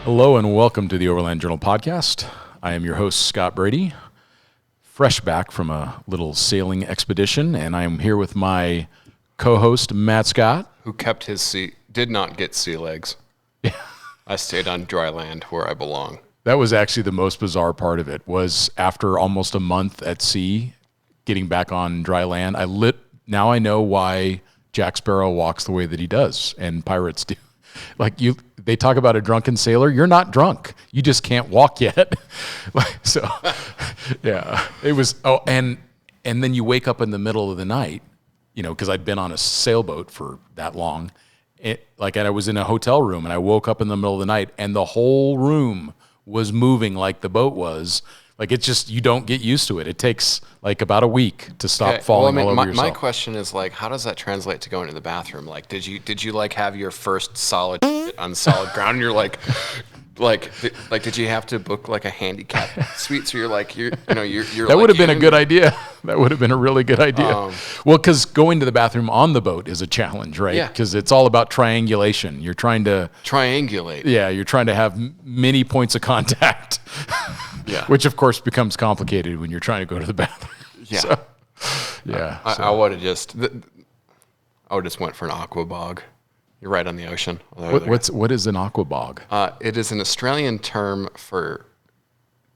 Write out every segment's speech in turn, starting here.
Hello and welcome to the Overland Journal podcast. I am your host, Scott Brady, fresh back from a little sailing expedition, and I am here with my co-host, Matt Scott. Who kept his sea, did not get sea legs. Yeah. I stayed on dry land where I belong. That was actually the most bizarre part of it, was after almost a month at sea, getting back on dry land, now I know why Jack Sparrow walks the way that he does, and pirates do. They talk about a drunken sailor. You're not drunk. You just can't walk yet. So, yeah, it was. Oh, and then you wake up in the middle of the night, because I'd been on a sailboat for that long. And I was in a hotel room, and I woke up in the middle of the night, and the whole room was moving like the boat was. It's just, you don't get used to it. It takes about a week to stop falling all over yourself. My question is how does that translate to going to the bathroom? Did you have your first solid on solid ground? And you're did you have to book a handicap suite? So you're that would have been a good idea. That would have been a really good idea. Well, because going to the bathroom on the boat is a challenge, right? Yeah. Because it's all about triangulation. You're trying to triangulate. Yeah, you're trying to have many points of contact. Yeah. Which of course becomes complicated when you're trying to go to the bathroom. Yeah. So, yeah. I would have just went for an aqua bog. You're right on the ocean. What is an aqua bog? It is an Australian term for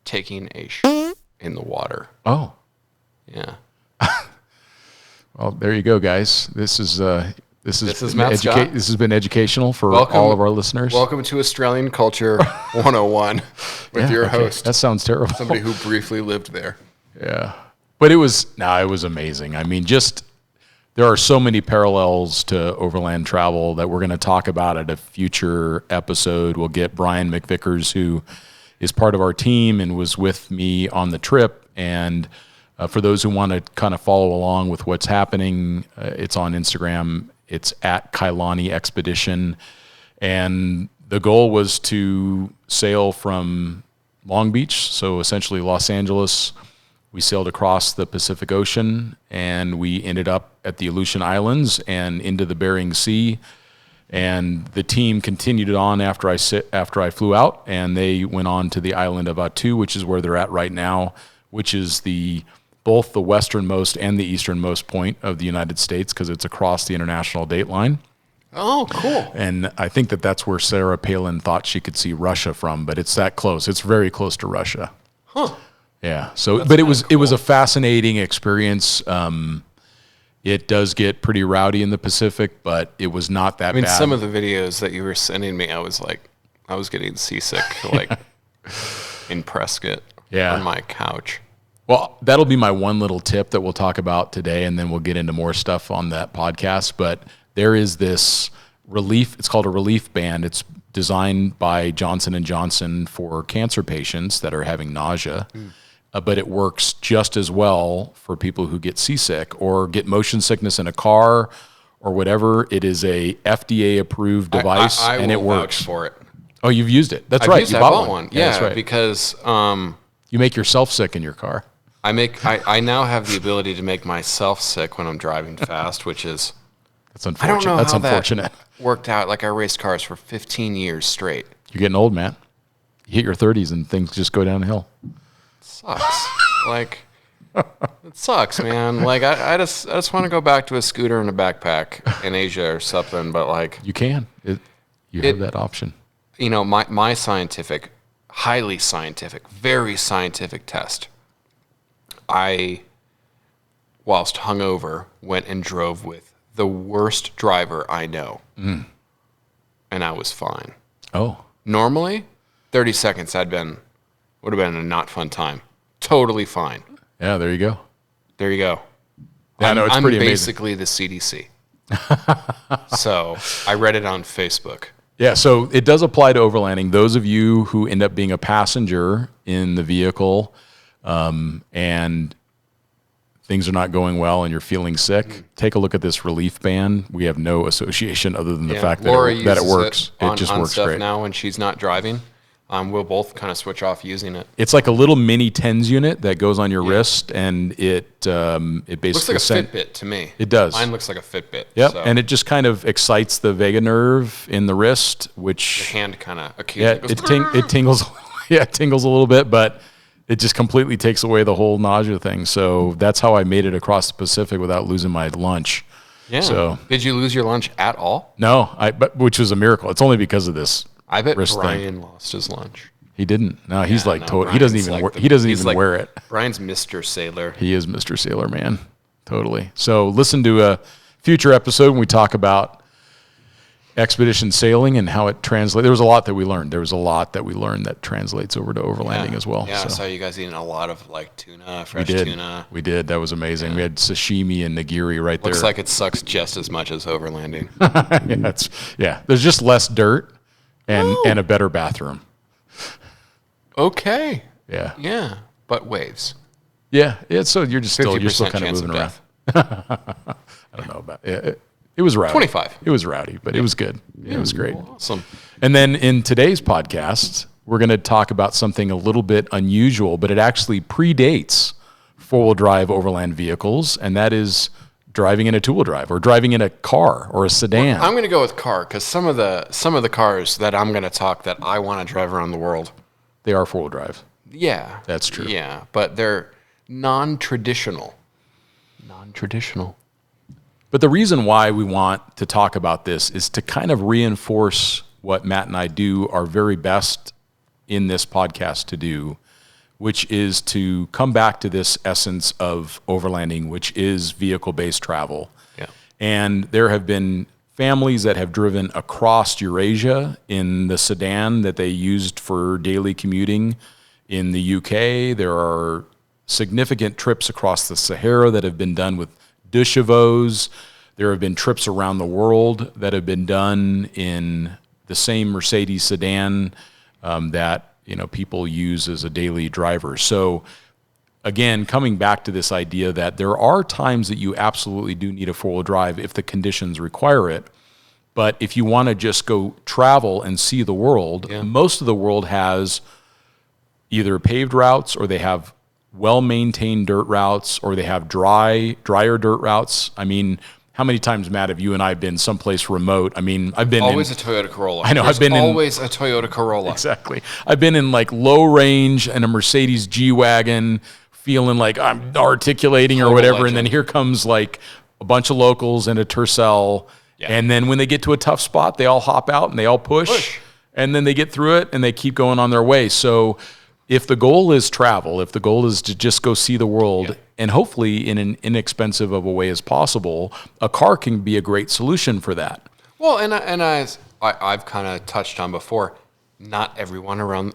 taking a shit in the water. Oh. Yeah. Well, there you go, guys. This has been educational for all of our listeners. Welcome to Australian Culture 101 with your host. That sounds terrible. Somebody who briefly lived there. Yeah. But it was amazing. I mean, there are so many parallels to overland travel that we're going to talk about at a future episode. We'll get Brian McVickers, who is part of our team and was with me on the trip. And for those who want to kind of follow along with what's happening, it's on Instagram. It's at Kailani Expedition. And the goal was to sail from Long Beach, so essentially Los Angeles. We sailed across the Pacific Ocean, and we ended up at the Aleutian Islands and into the Bering Sea. And the team continued it on after I flew out, and they went on to the island of Attu, which is where they're at right now, which is both the westernmost and the easternmost point of the United States, because it's across the international date line. Oh, cool. And I think that's where Sarah Palin thought she could see Russia from, but it's that close. It's very close to Russia. Huh. Yeah. So, but it was a fascinating experience. It does get pretty rowdy in the Pacific, but it was not that bad. Some of the videos that you were sending me, I was getting seasick, in Prescott on my couch. Well, that'll be my one little tip that we'll talk about today, and then we'll get into more stuff on that podcast. But there is this relief. It's called a relief band. It's designed by Johnson & Johnson for cancer patients that are having nausea. But it works just as well for people who get seasick or get motion sickness in a car or whatever. It is a FDA-approved device, and it works. Vouch for it. Oh, you've used it. That's right. You bought one. Yeah, that's right. Because you make yourself sick in your car. I now have the ability to make myself sick when I'm driving fast, which is that's unfortunate. I don't know that's how unfortunate. That worked out. I raced cars for 15 years straight. You're getting old, man. You hit your 30s and things just go downhill. Sucks. It sucks, man. I just want to go back to a scooter and a backpack in Asia or something, but you can. You have that option. My scientific, highly scientific, very scientific test. I, whilst hungover, went and drove with the worst driver I know. And I was fine. Oh. Normally, 30 seconds would have been a not fun time. Totally fine. Yeah, there you go. Yeah, it's pretty amazing. I'm basically the CDC. So I read it on Facebook. Yeah, so it does apply to overlanding. Those of you who end up being a passenger in the vehicle and things are not going well and you're feeling sick, take a look at this relief band. We have no association other than the fact that it works. It just works stuff great. Now when she's not driving, We'll both kind of switch off using it. It's like a little mini TENS unit that goes on your wrist, and it basically Looks like a Fitbit to me. It does. Mine looks like a Fitbit. Yep, so. and it just kind of excites the vagus nerve in the wrist, which The hand kind of occasionally goes. it tingles. Yeah, it tingles a little bit, but it just completely takes away the whole nausea thing. So that's how I made it across the Pacific without losing my lunch. Yeah. So did you lose your lunch at all? no, which was a miracle. It's only because of this. I bet wrist Brian thing. lost his lunch. He didn't. No, he's like total. He Brian's doesn't even. like He doesn't he's even like- wear it. Brian's Mr. Sailor. He is Mr. Sailor Man. Totally. So listen to a future episode when we talk about expedition sailing and how it translates. There was a lot that we learned. That translates over to overlanding as well. Yeah, so. I saw you guys eating a lot of like tuna, We fresh did. tuna. We did. That was amazing. We had sashimi and nigiri right Looks there. like it sucks just as much as overlanding. There's just less dirt and a better bathroom. Okay. Yeah. Yeah, but waves. Yeah. So you're still 50% kind of chance of moving around. death. I don't know about it. It was rowdy. 25. It was rowdy, but it was good. It was great. Awesome. And then in today's podcast, we're going to talk about something a little bit unusual, but it actually predates four-wheel drive overland vehicles, and that is driving in a two-wheel drive or driving in a car or a sedan. I'm going to go with car because some of the cars that I'm going to talk that I want to drive around the world. They are four-wheel drive. Yeah. That's true. Yeah, but they're non-traditional. Non-traditional. But the reason why we want to talk about this is to kind of reinforce what Matt and I do our very best in this podcast to do, which is to come back to this essence of overlanding, which is vehicle-based travel. Yeah. And there have been families that have driven across Eurasia in the sedan that they used for daily commuting. In the UK, there are significant trips across the Sahara that have been done with deux chevaux. There have been trips around the world that have been done in the same Mercedes sedan that people use as a daily driver. So again, coming back to this idea that there are times that you absolutely do need a four-wheel drive if the conditions require it. But if you want to just go travel and see the world, most of the world has either paved routes or they have well-maintained dirt routes or they have drier dirt routes. I mean, how many times, Matt, have you and I been someplace remote? I mean, I've been always a Toyota Corolla. I know. There's I've been always a Toyota Corolla. Exactly. I've been in like low range and a Mercedes G-Wagon feeling like I'm articulating or whatever. Legend. And then here comes like a bunch of locals and a Tercel. Yeah. And then when they get to a tough spot, they all hop out and they all push. And then they get through it and they keep going on their way. So if the goal is travel, if the goal is to just go see the world and hopefully in an inexpensive of a way as possible, a car can be a great solution for that. Well, and I've kind of touched on before, not everyone around,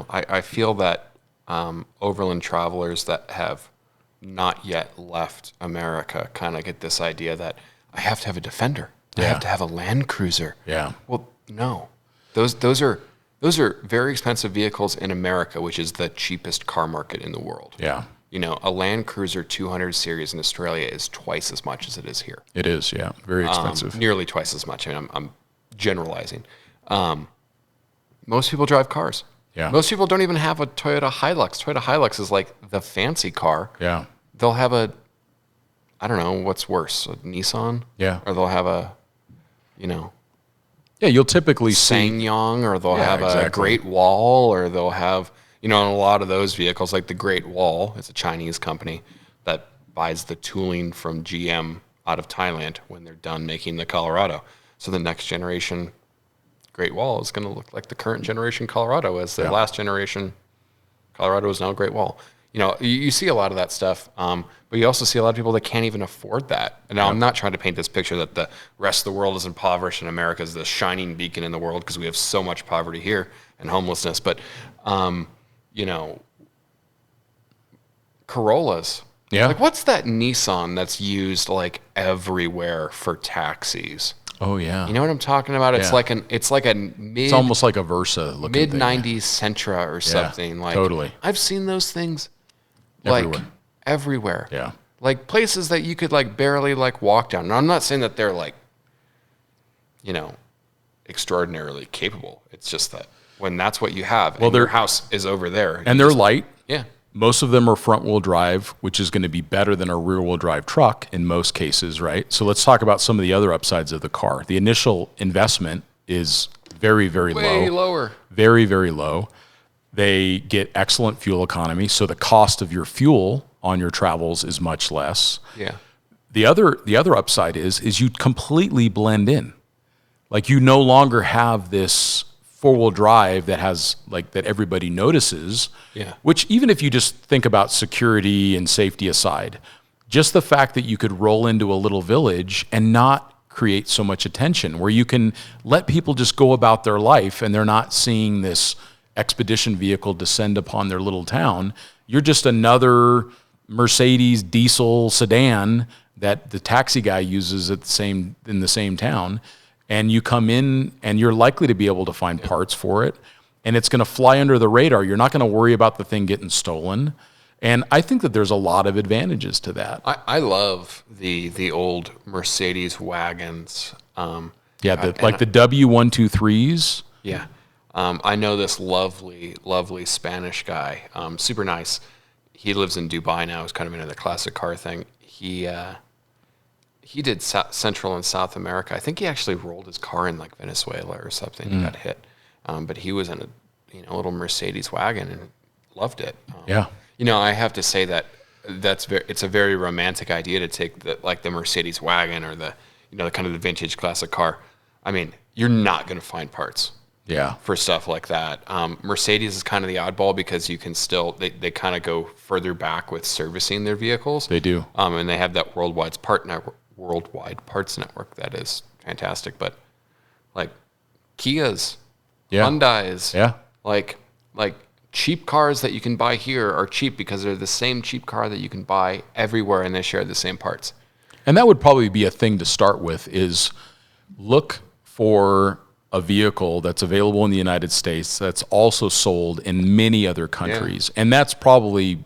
I feel that overland travelers that have not yet left America kind of get this idea that I have to have a Defender. I have to have a Land Cruiser. Yeah. Well, no. Those are very expensive vehicles in America, which is the cheapest car market in the world. Yeah. A Land Cruiser 200 series in Australia is twice as much as it is here. It is, yeah. Very expensive. Nearly twice as much. I mean, I'm generalizing. Most people drive cars. Yeah. Most people don't even have a Toyota Hilux. Toyota Hilux is like the fancy car. Yeah. They'll have I don't know, what's worse, a Nissan? Yeah. Or they'll have a, Yeah, you'll typically see. SsangYong, or they'll have a exactly. Great Wall, or they'll have, in a lot of those vehicles, like the Great Wall, it's a Chinese company that buys the tooling from GM out of Thailand when they're done making the Colorado. So the next generation Great Wall is going to look like the current generation Colorado, as the last generation Colorado is now Great Wall. You see a lot of that stuff, but you also see a lot of people that can't even afford that. And now I'm not trying to paint this picture that the rest of the world is impoverished and America is the shining beacon in the world because we have so much poverty here and homelessness. But, Corollas. Yeah. Like, what's that Nissan that's used like everywhere for taxis? Oh yeah. You know what I'm talking about? It's like a mid. It's almost like a Versa looking thing. mid-90s Sentra or something. Like, totally. I've seen those things Everywhere. everywhere. Yeah. Like places that you could like barely like walk down. Now, I'm not saying that they're like, extraordinarily capable. It's just that when that's what you have. Well, and your house is over there. And they're light. Yeah. Most of them are front-wheel drive, which is going to be better than a rear-wheel drive truck in most cases, right? So let's talk about some of the other upsides of the car. The initial investment is very, very low. Way lower. Very, very low. They get excellent fuel economy, so the cost of your fuel on your travels is much less. Yeah. The other upside is you completely blend in. Like, you no longer have this four-wheel drive that has that everybody notices. Yeah. Which, even if you just think about security and safety aside, just the fact that you could roll into a little village and not create so much attention, where you can let people just go about their life and they're not seeing this expedition vehicle descend upon their little town. You're just another Mercedes diesel sedan that the taxi guy uses in the same town. And you come in and you're likely to be able to find parts for it. And it's going to fly under the radar. You're not going to worry about the thing getting stolen. And I think that there's a lot of advantages to that. I love the old Mercedes wagons. The W123s. Yeah. I know this lovely, lovely Spanish guy, super nice. He lives in Dubai now. He's kind of into the classic car thing. He did Central and South America. I think he actually rolled his car in Venezuela or something. He got hit, but he was in a little Mercedes wagon and loved it. Yeah. I have to say it's a very romantic idea to take the Mercedes wagon or the kind of the vintage classic car. I mean, you're not going to find parts. Yeah. For stuff like that. Mercedes is kind of the oddball because you can still, they kind of go further back with servicing their vehicles. They do. And they have that worldwide parts network that is fantastic. But Kias, Hyundais, like cheap cars that you can buy here are cheap because they're the same cheap car that you can buy everywhere, and they share the same parts. And that would probably be a thing to start with, is look for a vehicle that's available in the United States that's also sold in many other countries. Yeah. And that's probably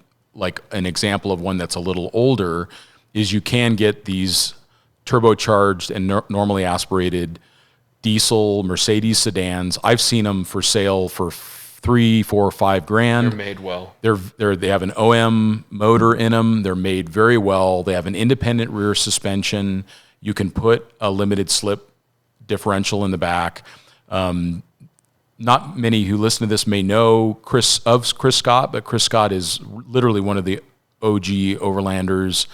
an example of one that's a little older, is you can get these turbocharged and normally aspirated diesel Mercedes sedans. I've seen them for sale for $3, $4, $5,000. They're made well. They have an OM motor in them. They're made very well. They have an independent rear suspension. You can put a limited slip differential in the back. Not many who listen to this may know Chris Scott, but Chris Scott is literally one of the OG Overlanders.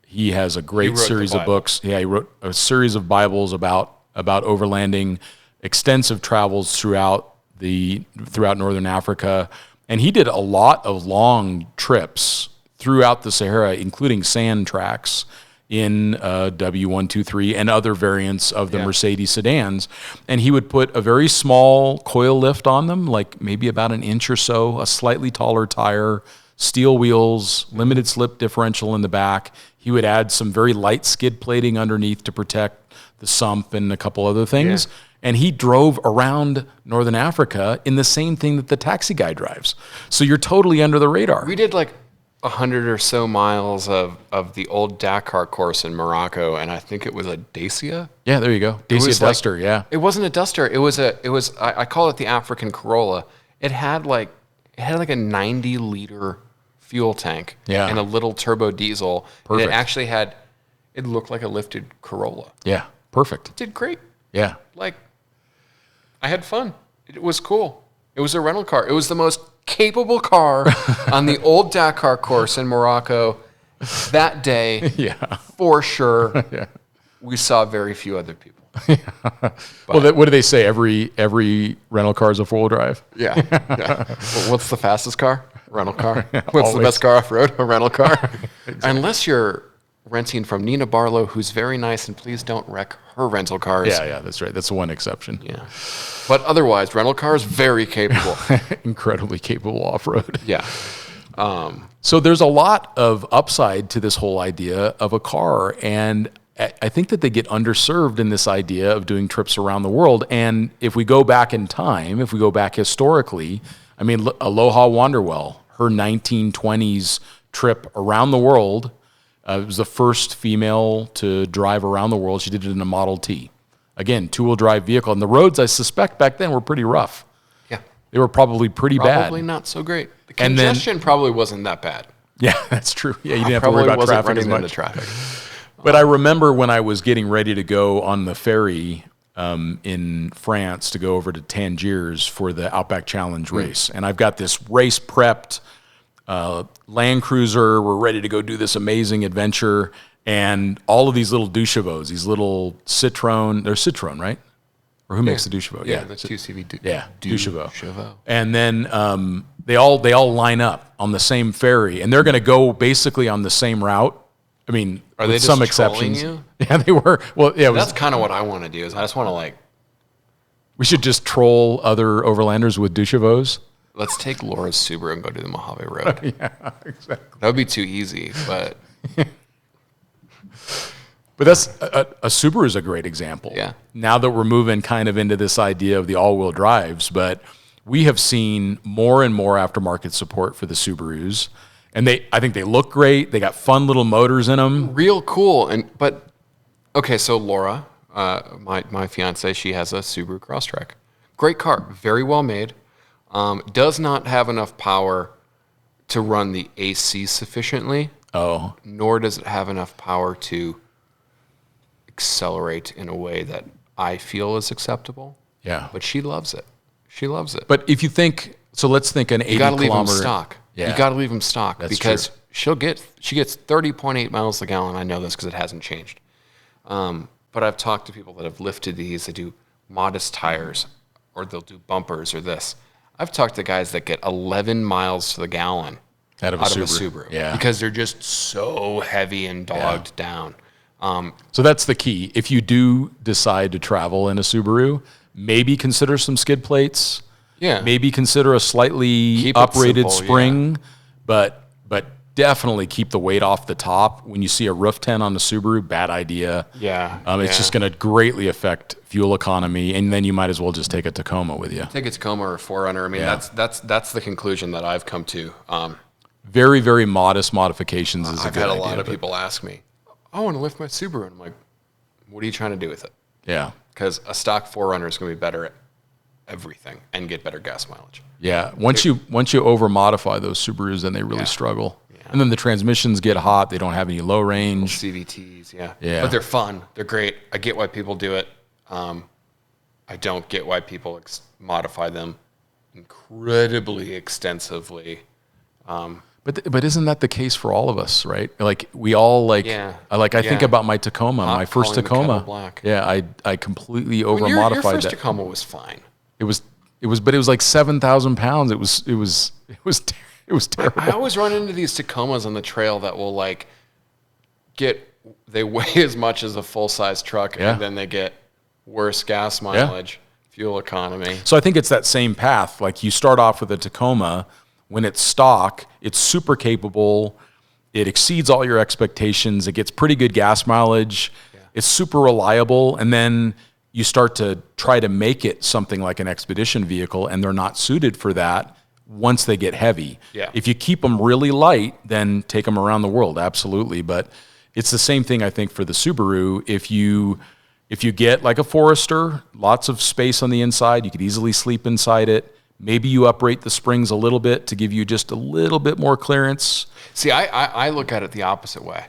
He has a great series of books. Yeah, he wrote a series of Bibles about overlanding, extensive travels throughout Northern Africa, and he did a lot of long trips throughout the Sahara, including sand tracks in W123 and other variants of the Mercedes sedans. And he would put a very small coil lift on them, maybe about an inch or so, a slightly taller tire, steel wheels, limited slip differential in the back. He would add some very light skid plating underneath to protect the sump and a couple other things. Yeah. And he drove around Northern Africa in the same thing that the taxi guy drives. So you're totally under the radar. We did 100 or so miles of the old Dakar course in Morocco, and I think it was a Dacia. Yeah, there you go. Dacia Duster, yeah. It wasn't a Duster. It was I call it the African Corolla. It had a 90-liter fuel tank and a little turbo diesel. Perfect. And it actually it looked like a lifted Corolla. Yeah, perfect. It did great. Yeah. I had fun. It was cool. It was a rental car. It was the most capable car on the old Dakar course in Morocco that day. Yeah. For sure. Yeah. We saw very few other people. Well, what do they say? Every rental car is a four-wheel drive? Yeah. Well, what's the fastest car? Rental car. What's the best car off-road? A rental car. Exactly. Unless you're renting from Nina Barlow, who's very nice, and please don't wreck her rental cars. Yeah, that's right. That's the one exception. Yeah. But otherwise, rental cars, very capable. Incredibly capable off-road. Yeah. So there's a lot of upside to this whole idea of a car, and I think that they get underserved in this idea of doing trips around the world. And if we go back in time, if we go back historically, I mean, Aloha Wanderwell, her 1920s trip around the world, it was the first female to drive around the world. She did it in a Model T. Again, two-wheel drive vehicle. And the roads, I suspect, back then were pretty rough. Yeah. They were probably pretty Probably bad. not so great. The And then- congestion probably wasn't that bad. Yeah, that's true. Yeah, you didn't have to Probably worry about wasn't traffic as running into much. traffic. But I remember when I was getting ready to go on the ferry in France to go over to Tangiers for the Outback Challenge race. And I've got this race prepped Land Cruiser. We're ready to go do this amazing adventure. And all of these little douchevaux, these little Citroen, they're Citroen, right? Or who makes the douchevaux? Yeah, the 2CV. Douchevaux. And then they all line up on the same ferry, and they're going to go basically on the same route. I mean, Are with they some just exceptions. trolling you? Yeah, they were. Well, yeah, it was, That's kind of what I want to do. Is I just want to like, we should just troll other overlanders with douchevaux. let's take Laura's Subaru and go do the Mojave Road. Yeah, exactly. That would be too easy, but But that's a Subaru is a great example. Yeah. Now that we're moving kind of into this idea of the all-wheel drives, but we have seen more and more aftermarket support for the Subarus, and I think they look great. They got fun little motors in them. real cool. But okay, so Laura, my fiance, she has a Subaru Crosstrek. Great car, very well made. Does not have enough power to run the AC sufficiently, Oh, nor does it have enough power to accelerate in a way that I feel is acceptable. yeah. But she loves it. She loves it. But if you think, so let's think an 80 You got to leave them kilometer. stock. Yeah. You got to leave them stock That's because true. she gets 30.8 miles a gallon. I know this because it hasn't changed. But I've talked to people that have lifted these. They do modest tires, or they'll do bumpers, or this. I've talked to guys that get 11 miles to the gallon Out of a Subaru. Yeah. because they're just so heavy and dogged down. So that's the key. If you do decide to travel in a Subaru, maybe consider some skid plates. Yeah. Maybe consider a slightly Keep it uprated simple, spring, but definitely keep the weight off the top. When you see a roof tent on the Subaru, bad idea. Yeah, It's yeah. just going to greatly affect fuel economy, and then you might as well just take a Tacoma with you. Take a Tacoma or a 4Runner. I mean, Yeah. that's the conclusion that I've come to. Very, very modest modifications is a I've good had a idea. lot of but- people ask me, I want to lift my Subaru. And I'm like, what are you trying to do with it? Yeah. Because a stock 4Runner is going to be better at everything and get better gas mileage. Yeah, once you over modify those Subarus, then they really struggle. And then the transmissions get hot. They don't have any low range. CVTs, yeah. Yeah. But they're fun. They're great. I get why people do it. I don't get why people modify them incredibly extensively. But isn't that the case for all of us, right? Like we all like. Yeah. I think Yeah. about my Tacoma, my first calling the kettle Tacoma. black. Yeah, I completely over Your modified first that. Tacoma was fine. It was like 7,000 pounds. It was terrible. I always run into these Tacomas on the trail that will like they weigh as much as a full-size truck, Yeah. and then they get worse gas mileage, fuel economy. So I think it's that same path. Like you start off with a Tacoma. When it's stock, it's super capable. It exceeds all your expectations. It gets pretty good gas mileage. Yeah. It's super reliable. And then you start to try to make it something like an expedition vehicle, and they're not suited for that once they get heavy. Yeah. If you keep them really light, then take them around the world, absolutely. But it's the same thing, I think, for the Subaru. If you get like a Forester, lots of space on the inside, you could easily sleep inside it. Maybe you uprate the springs a little bit to give you just a little bit more clearance. See, I look at it the opposite way.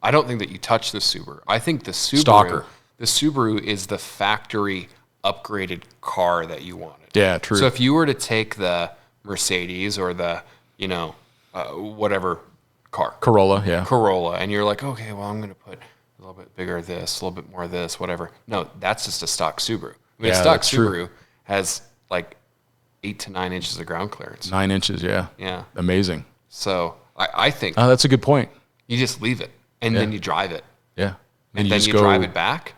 I don't think that you touch the Subaru. I think the Stalker. Subaru is the factory upgraded car that you wanted. Yeah, true. So if you were to take the Mercedes or the, whatever car, Corolla, yeah. Corolla, and you're like, okay, well, I'm going to put a little bit bigger of this, a little bit more of this, whatever. No, that's just a stock Subaru. I mean, Yeah, a stock that's true. Subaru has like 8 to 9 inches of ground clearance. 9 inches, yeah. Yeah. Amazing. So I think Oh, that's a good point. you just leave it, and then you drive it, Yeah. and then just you drive it back,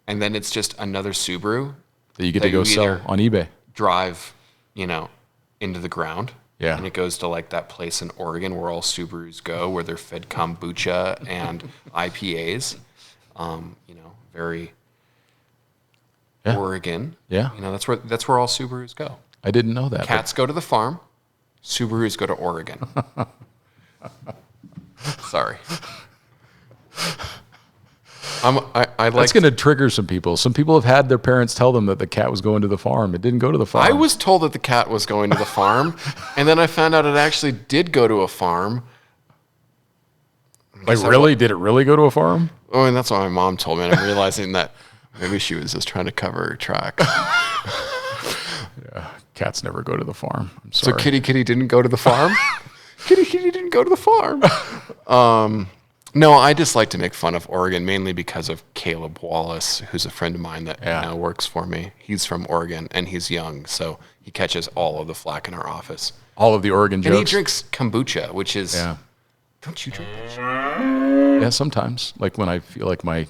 and then it's just another Subaru that you get that to go you sell either- on eBay. drive, into the ground. Yeah. And it goes to like that place in Oregon where all Subarus go, where they're fed kombucha and IPAs. Very Yeah. Oregon. Yeah. That's where all Subarus go. I didn't know that. Cats go to the farm. Subarus go to Oregon. Sorry. I That's like. going to trigger some people. Some people have had their parents tell them that the cat was going to the farm. It didn't go to the farm. I was told that the cat was going to the farm, and then I found out it actually did go to a farm. Like, really? Did it really go to a farm? Oh, and that's what my mom told me. And I'm realizing that maybe she was just trying to cover her tracks. Yeah, cats never go to the farm. I'm So sorry. Kitty didn't go to the farm? Kitty didn't go to the farm. No, I just like to make fun of Oregon, mainly because of Caleb Wallace, who's a friend of mine that now works for me. He's from Oregon, and he's young, so he catches all of the flack in our office. All of the Oregon And he jokes. drinks kombucha, which is... Yeah. Don't you drink that shit? Yeah, sometimes. Like when I feel like my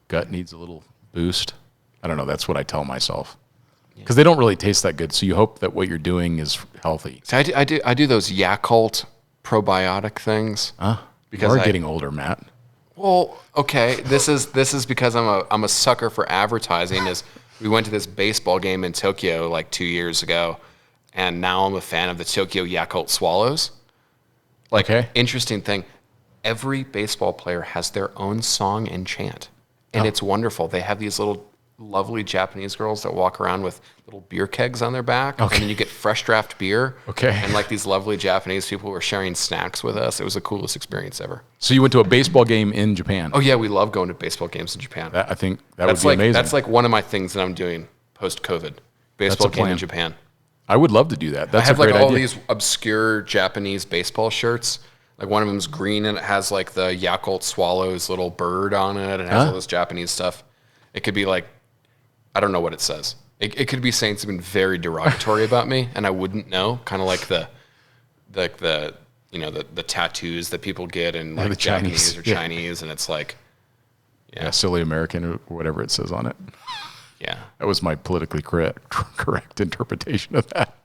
gut needs a little boost. I don't know. That's what I tell myself. Because they don't really taste that good. So you hope that what you're doing is healthy. So I do those Yakult probiotic things. Because you are getting older, Matt. Well, okay. This is because I'm a sucker for advertising. Is we went to this baseball game in Tokyo like 2 years ago, and now I'm a fan of the Tokyo Yakult Swallows. Like, interesting thing, every baseball player has their own song and chant, and it's wonderful. They have these little lovely Japanese girls that walk around with little beer kegs on their back, and then you get fresh draft beer. And like these lovely Japanese people were sharing snacks with us. It was the coolest experience ever. So you went to a baseball game in Japan? Oh yeah, we love going to baseball games in Japan. I think that would be amazing. That's like one of my things that I'm doing post-COVID. Baseball game in Japan. I would love to do that. That's I have a great like all idea. these obscure Japanese baseball shirts. Like one of them's green and it has like the Yakult Swallows little bird on it, and it has all this Japanese stuff. It could be like, I don't know what it says. It could be saying something very derogatory about me, and I wouldn't know. Kind of like the tattoos that people get in like the Japanese Chinese. or Chinese, and it's like, silly American or whatever it says on it. yeah. That was my politically correct interpretation of that.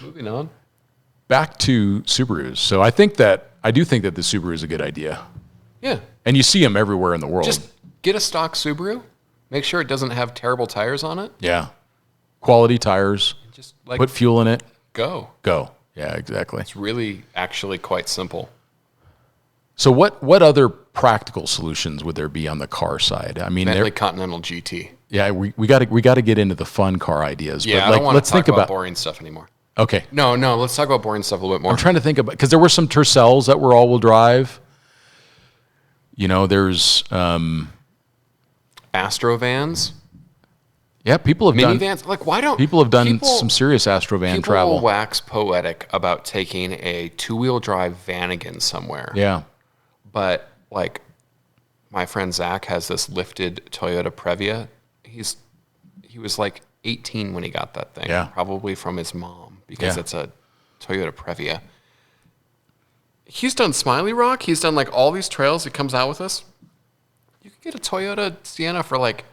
Moving on. Back to Subarus. So I do think that the Subaru is a good idea. Yeah. And you see them everywhere in the world. Just get a stock Subaru. Make sure it doesn't have terrible tires on it. Yeah. Quality tires. Just like Put fuel in it. go. Yeah, exactly. It's really actually quite simple. So what other practical solutions would there be on the car side? I mean, Bentley Continental GT. yeah, we got to get into the fun car ideas. Yeah, but I don't want let's to talk think about about boring stuff anymore. Okay. No, let's talk about boring stuff a little bit more. I'm trying to think about, because there were some Tercels that were all-wheel drive. You know, there's Astrovans, people have minivans. Like, why don't people have done people- some serious Astrovan people travel. will wax poetic about taking a two-wheel drive Vanagon somewhere. Yeah. But like, my friend Zach has this lifted Toyota Previa. He was like 18 when he got that thing. Yeah. Probably from his mom, because Yeah. it's a Toyota Previa. He's done Smiley Rock. He's done like all these trails. He comes out with us. You could get a Toyota Sienna for like,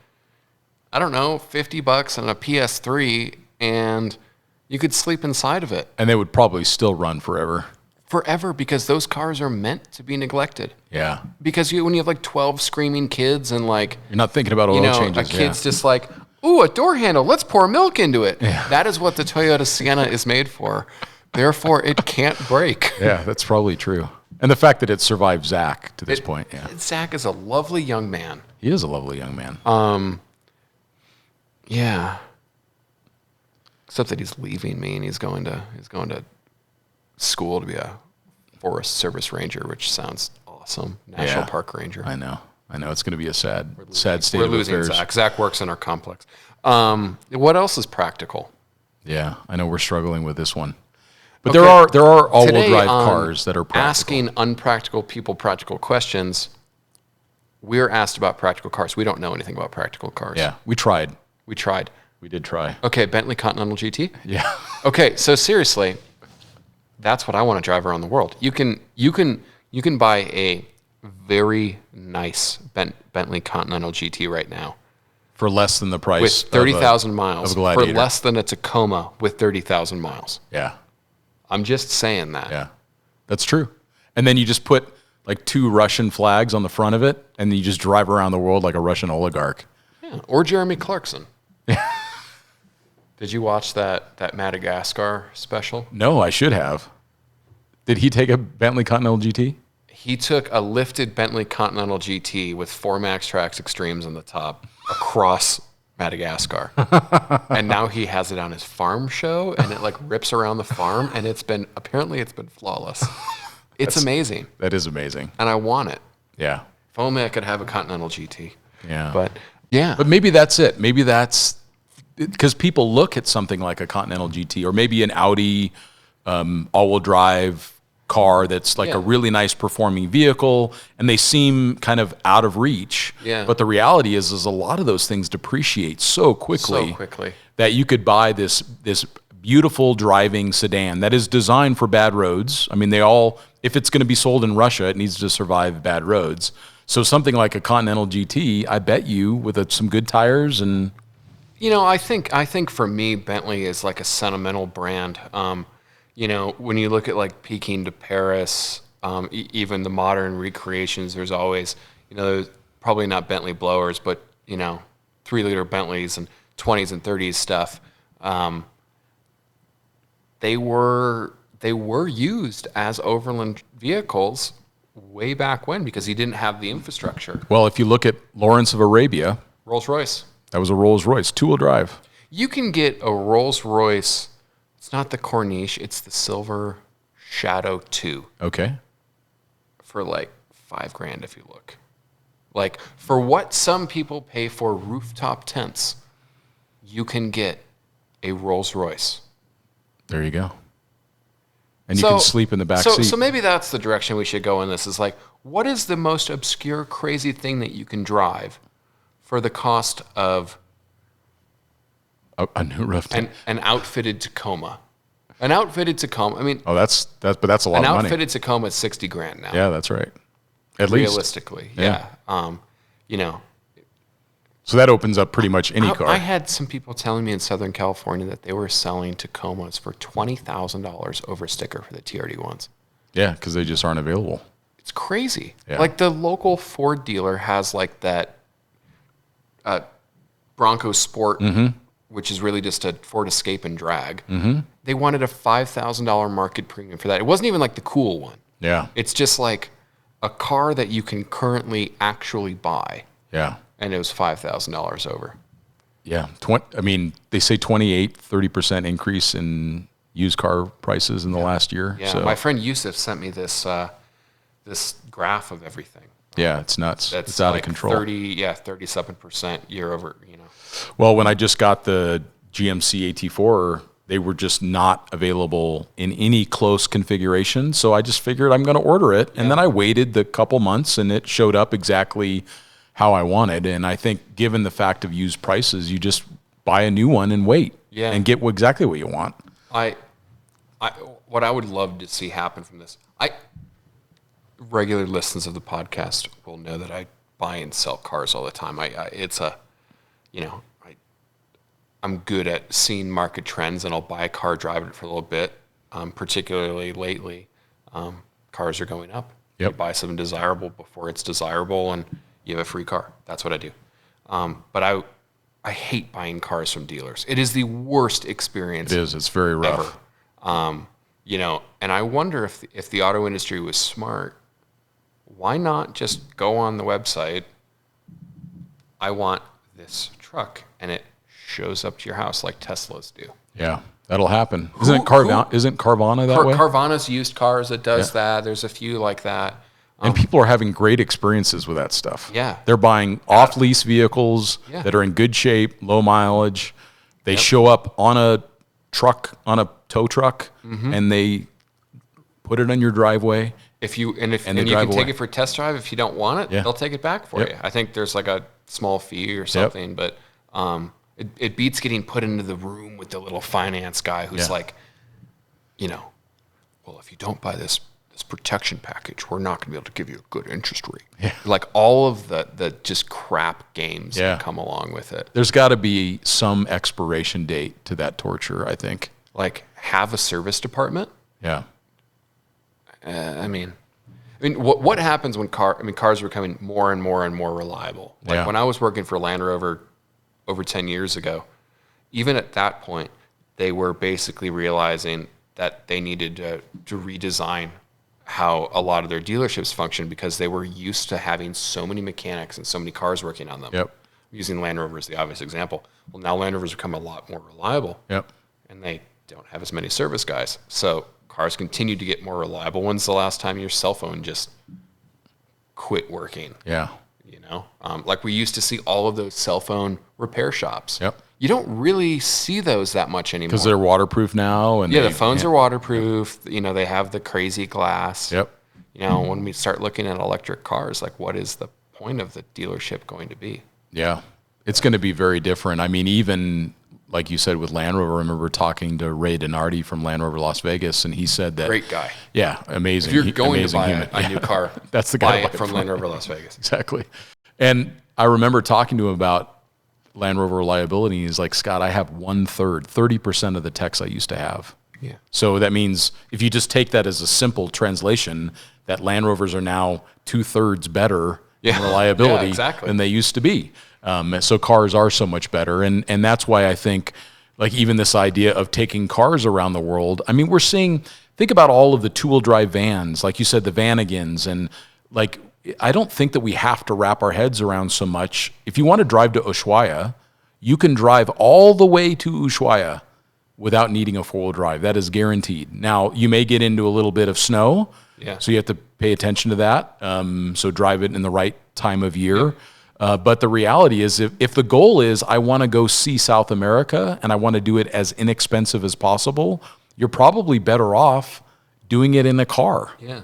I don't know, $50 and a PS3, and you could sleep inside of it And they would probably still run forever. forever, because those cars are meant to be neglected. Yeah. Because when you have like 12 screaming kids and like, You're not thinking about oil changes. a kid's just like, ooh, a door handle, let's pour milk into it. Yeah. That is what the Toyota Sienna is made for. Therefore, it can't break. Yeah, that's probably true. And the fact that it survived Zach to this point. Yeah. Zach is a lovely young man. He is a lovely young man. Yeah. Except that he's leaving me and he's going to school to be a Forest Service Ranger, which sounds awesome. National Park Ranger. I know. It's going to be a sad state We're of losing affairs. Zach. Zach works in our complex. What else is practical? Yeah, I know we're struggling with this one. But there are all-wheel Today, drive cars that are practical. Asking unpractical people practical questions, we're asked about practical cars. We don't know anything about practical cars. Yeah, we tried. We tried. We did try. Okay, Bentley Continental GT? Yeah. Okay, so seriously, that's what I want to drive around the world. You can buy a very nice Bentley Continental GT right now For less than the price with 30,000 miles. of a For Gladiator. less than a Tacoma with 30,000 miles. Yeah. I'm just saying that. Yeah. That's true. And then you just put like 2 Russian flags on the front of it, and then you just drive around the world like a Russian oligarch. Yeah. Or Jeremy Clarkson. Did you watch that Madagascar special? No, I should have. Did he take a Bentley Continental GT? He took a lifted Bentley Continental GT with 4 Max Trax Extremes on the top across Madagascar. And now he has it on his farm show, and it like rips around the farm, and apparently it's been flawless. It's amazing. That is amazing. And I want it. Yeah. If only I could have a Continental GT. Yeah. But yeah. But maybe that's it. Maybe that's because people look at something like a Continental GT or maybe an Audi all-wheel drive car that's like a really nice performing vehicle, and they seem kind of out of reach. Yeah. But the reality is a lot of those things depreciate so quickly that you could buy this beautiful driving sedan that is designed for bad roads. I mean, if it's going to be sold in Russia, it needs to survive bad roads. So something like a Continental GT, I bet you, with some good tires and... I think for me, Bentley is like a sentimental brand. When you look at like Peking to Paris, even the modern recreations, there's always, probably not Bentley blowers, but, 3-liter Bentleys and 20s and 30s stuff. They were used as overland vehicles way back when because he didn't have the infrastructure. Well, if you look at Lawrence of Arabia, Rolls-Royce. That was a Rolls-Royce, 2-wheel drive. You can get a Rolls-Royce. It's not the Corniche. It's the Silver Shadow 2. Okay. For like $5,000 if you look. Like for what some people pay for rooftop tents, you can get a Rolls-Royce. There you go. And you can sleep in the back seat. So maybe that's the direction we should go in this is like, what is the most obscure, crazy thing that you can drive for the cost of a new roof tent? An outfitted Tacoma. An outfitted Tacoma. I mean, but that's a lot of money. An outfitted Tacoma is $60,000 now. Yeah, that's right. At least realistically, yeah. So that opens up pretty much any car. I had some people telling me in Southern California that they were selling Tacomas for $20,000 over sticker for the TRD ones. Yeah, because they just aren't available. It's crazy. Yeah. Like the local Ford dealer has like that Bronco Sport, which is really just a Ford Escape and drag. Mm-hmm. They wanted a $5,000 market premium for that. It wasn't even like the cool one. Yeah. It's just like a car that you can currently actually buy. Yeah. And it was $5,000 over. Yeah. They say 30% increase in used car prices in the last year. Yeah. So. My friend Yusuf sent me this graph of everything. Yeah, it's nuts. It's out of control. 37% year over, Well, when I just got the GMC AT4, they were just not available in any close configuration. So I just figured I'm going to order it. And then I waited the couple months and it showed up exactly how I wanted. And I think given the fact of used prices, you just buy a new one and wait and get exactly what you want. What I would love to see happen from this, regular listeners of the podcast will know that I buy and sell cars all the time. I'm good at seeing market trends, and I'll buy a car, drive it for a little bit. Particularly lately, cars are going up. Yep. You buy something desirable before it's desirable, and you have a free car. That's what I do. But I hate buying cars from dealers. It is the worst experience. It is. It's very rough. Ever. And I wonder if the auto industry was smart, why not just go on the website, I want this truck, and it shows up to your house like Teslas do. Yeah, that'll happen. Isn't Carvana that way? Carvana's used cars that does that. There's a few like that. And people are having great experiences with that stuff. Yeah. They're buying off-lease vehicles that are in good shape, low mileage. They show up on a truck, on a tow truck, and they put it on your driveway. And you can take it for a test drive. If you don't want it, they'll take it back for you. I think there's like a small fee or something, but it beats getting put into the room with the little finance guy who's like, well, if you don't buy this protection package, we're not going to be able to give you a good interest rate. Yeah. Like all of the just crap games that come along with it. There's got to be some expiration date to that torture, I think. Like have a service department. Yeah. What happens when cars are becoming more and more and more reliable? Like when I was working for Land Rover over 10 years ago, even at that point, they were basically realizing that they needed to redesign how a lot of their dealerships function because they were used to having so many mechanics and so many cars working on them. Yep. Using Land Rover as the obvious example. Well, now Land Rovers become a lot more reliable. Yep. And they don't have as many service guys. So cars continue to get more reliable. When's the last time your cell phone just quit working? Yeah. You know, like we used to see all of those cell phone repair shops. Yep. You don't really see those that much anymore. Because they're waterproof now. And the phones are waterproof. You know, they have the crazy glass. Yep. You know, when we start looking at electric cars, like what is the point of the dealership going to be? Yeah. It's going to be very different. I mean, even like you said with Land Rover, I remember talking to Ray Donardi from Land Rover Las Vegas, and he said that... Great guy. Yeah, amazing. If you're going amazing to buy a new car, that's the guy buy it from Land Rover Las Vegas. Exactly. And I remember talking to him about Land Rover reliability. He's like, Scott, I have 1/3, 30% of the techs I used to have. Yeah. So that means if you just take that as a simple translation, that Land Rovers are now 2/3 better in reliability than they used to be. So cars are so much better. And that's why I think, like, even this idea of taking cars around the world, I mean, we're seeing, think about all of the two-wheel drive vans, like you said, the Vanagons, and like, I don't think that we have to wrap our heads around so much. If you want to drive to Ushuaia, you can drive all the way to Ushuaia without needing a four-wheel drive. That is guaranteed. Now, you may get into a little bit of snow, so you have to pay attention to that. So drive it in the right time of year. But the reality is, if the goal is I want to go see South America and I want to do it as inexpensive as possible, you're probably better off doing it in a car. Yeah.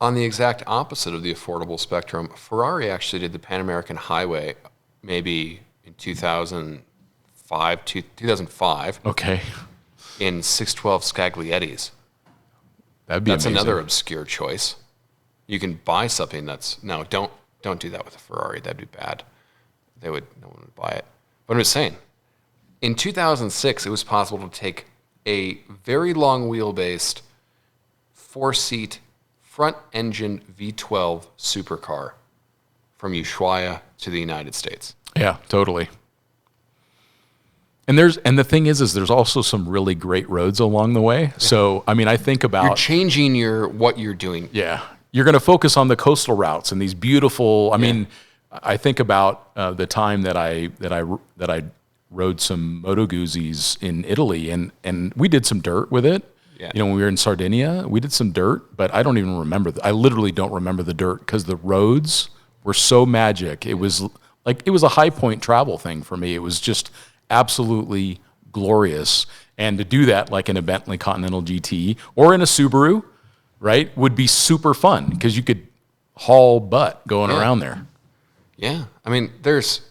On the exact opposite of the affordable spectrum, Ferrari actually did the Pan American Highway maybe in 2005. Okay. In 612 Scagliettis. That's amazing. Another obscure choice. You can buy something that's don't do that with a Ferrari. That'd be bad. No one would buy it. But I'm just saying, in 2006, it was possible to take a very long wheelbase, 4-seat, front-engine V12 supercar from Ushuaia to the United States. Yeah, totally. And the thing is there's also some really great roads along the way. So, I mean, I think about... You're changing what you're doing. Yeah. You're going to focus on the coastal routes and these beautiful... I mean, I think about the time that I rode some Moto Guzzi's in Italy, and we did some dirt with it. Yeah. You know, when we were in Sardinia, we did some dirt, but I don't even remember. I literally don't remember the dirt because the roads were so magic. It was a high point travel thing for me. It was just absolutely glorious. And to do that like in a Bentley Continental GT or in a Subaru, right, would be super fun because you could haul butt going around there. Yeah. I mean, there's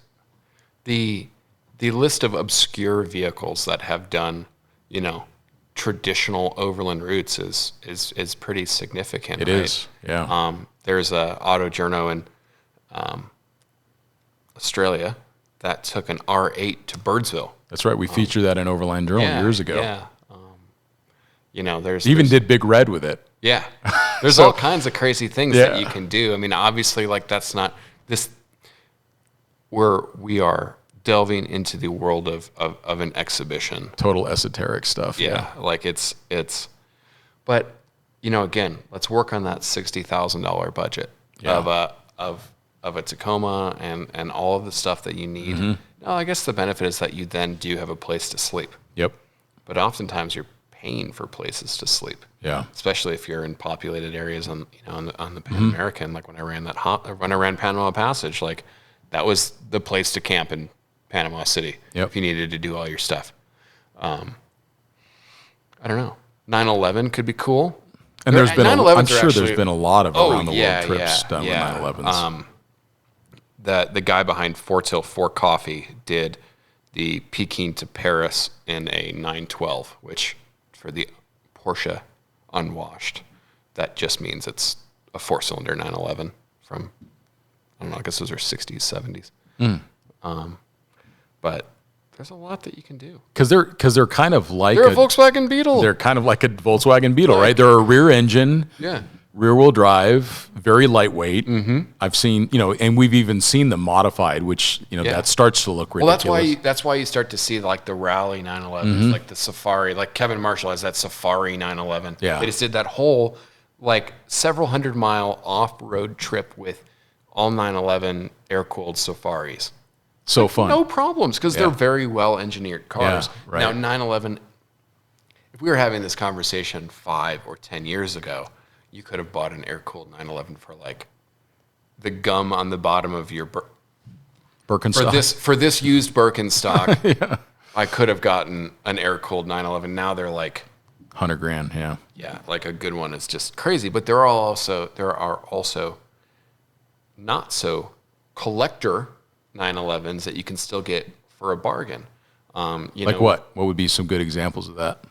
the list of obscure vehicles that have done, you know, traditional overland routes is pretty significant. It is, yeah. There's a auto journo in Australia that took an R8 to Birdsville. That's right. We featured that in Overland Journal years ago. Yeah. You know, there's did Big Red with it. Yeah. There's all kinds of crazy things that you can do. I mean, obviously, like that's not this. We are delving into the world of an exhibition. Total esoteric stuff. Yeah. Like it's, but you know, again, let's work on that $60,000 budget of a Tacoma and all of the stuff that you need. Mm-hmm. Now, I guess the benefit is that you then do have a place to sleep. Yep. But oftentimes you're paying for places to sleep. Yeah. Especially if you're in populated areas on the Pan American, like when I ran Panama Passage, like that was the place to camp in Panama City if you needed to do all your stuff. I don't know. 9/11 could be cool. And there's been I'm sure there's been a lot of around the world trips done with 9/11s. The guy behind Fort Hill for Coffee did the Peking to Paris in a 912, which for the Porsche unwashed, that just means it's a 4-cylinder 911 from, I don't know, I guess those are 60s, 70s. But there's a lot that you can do. Because they're kind of like a Volkswagen Beetle. They're kind of like a Volkswagen Beetle, right? They're a rear engine. Yeah. rear-wheel drive, very lightweight. I've seen, and we've even seen them modified, which, that starts to look ridiculous. Well, that's why you start to see like the Rally 911s, like the Safari, like Kevin Marshall has that Safari 911. Yeah. They just did that whole like several 100-mile off-road trip with all 911 air-cooled Safaris. So fun. No problems, because they're very well-engineered cars. Yeah, right. Now, 911, if we were having this conversation 5 or 10 years ago, you could have bought an air-cooled 911 for like the gum on the bottom of your Birkenstock. For this used Birkenstock, yeah. I could have gotten an air-cooled 911. Now they're like $100,000, yeah. Yeah, like a good one is just crazy. But there are also not so collector 911s that you can still get for a bargain. Like what? What would be some good examples of that?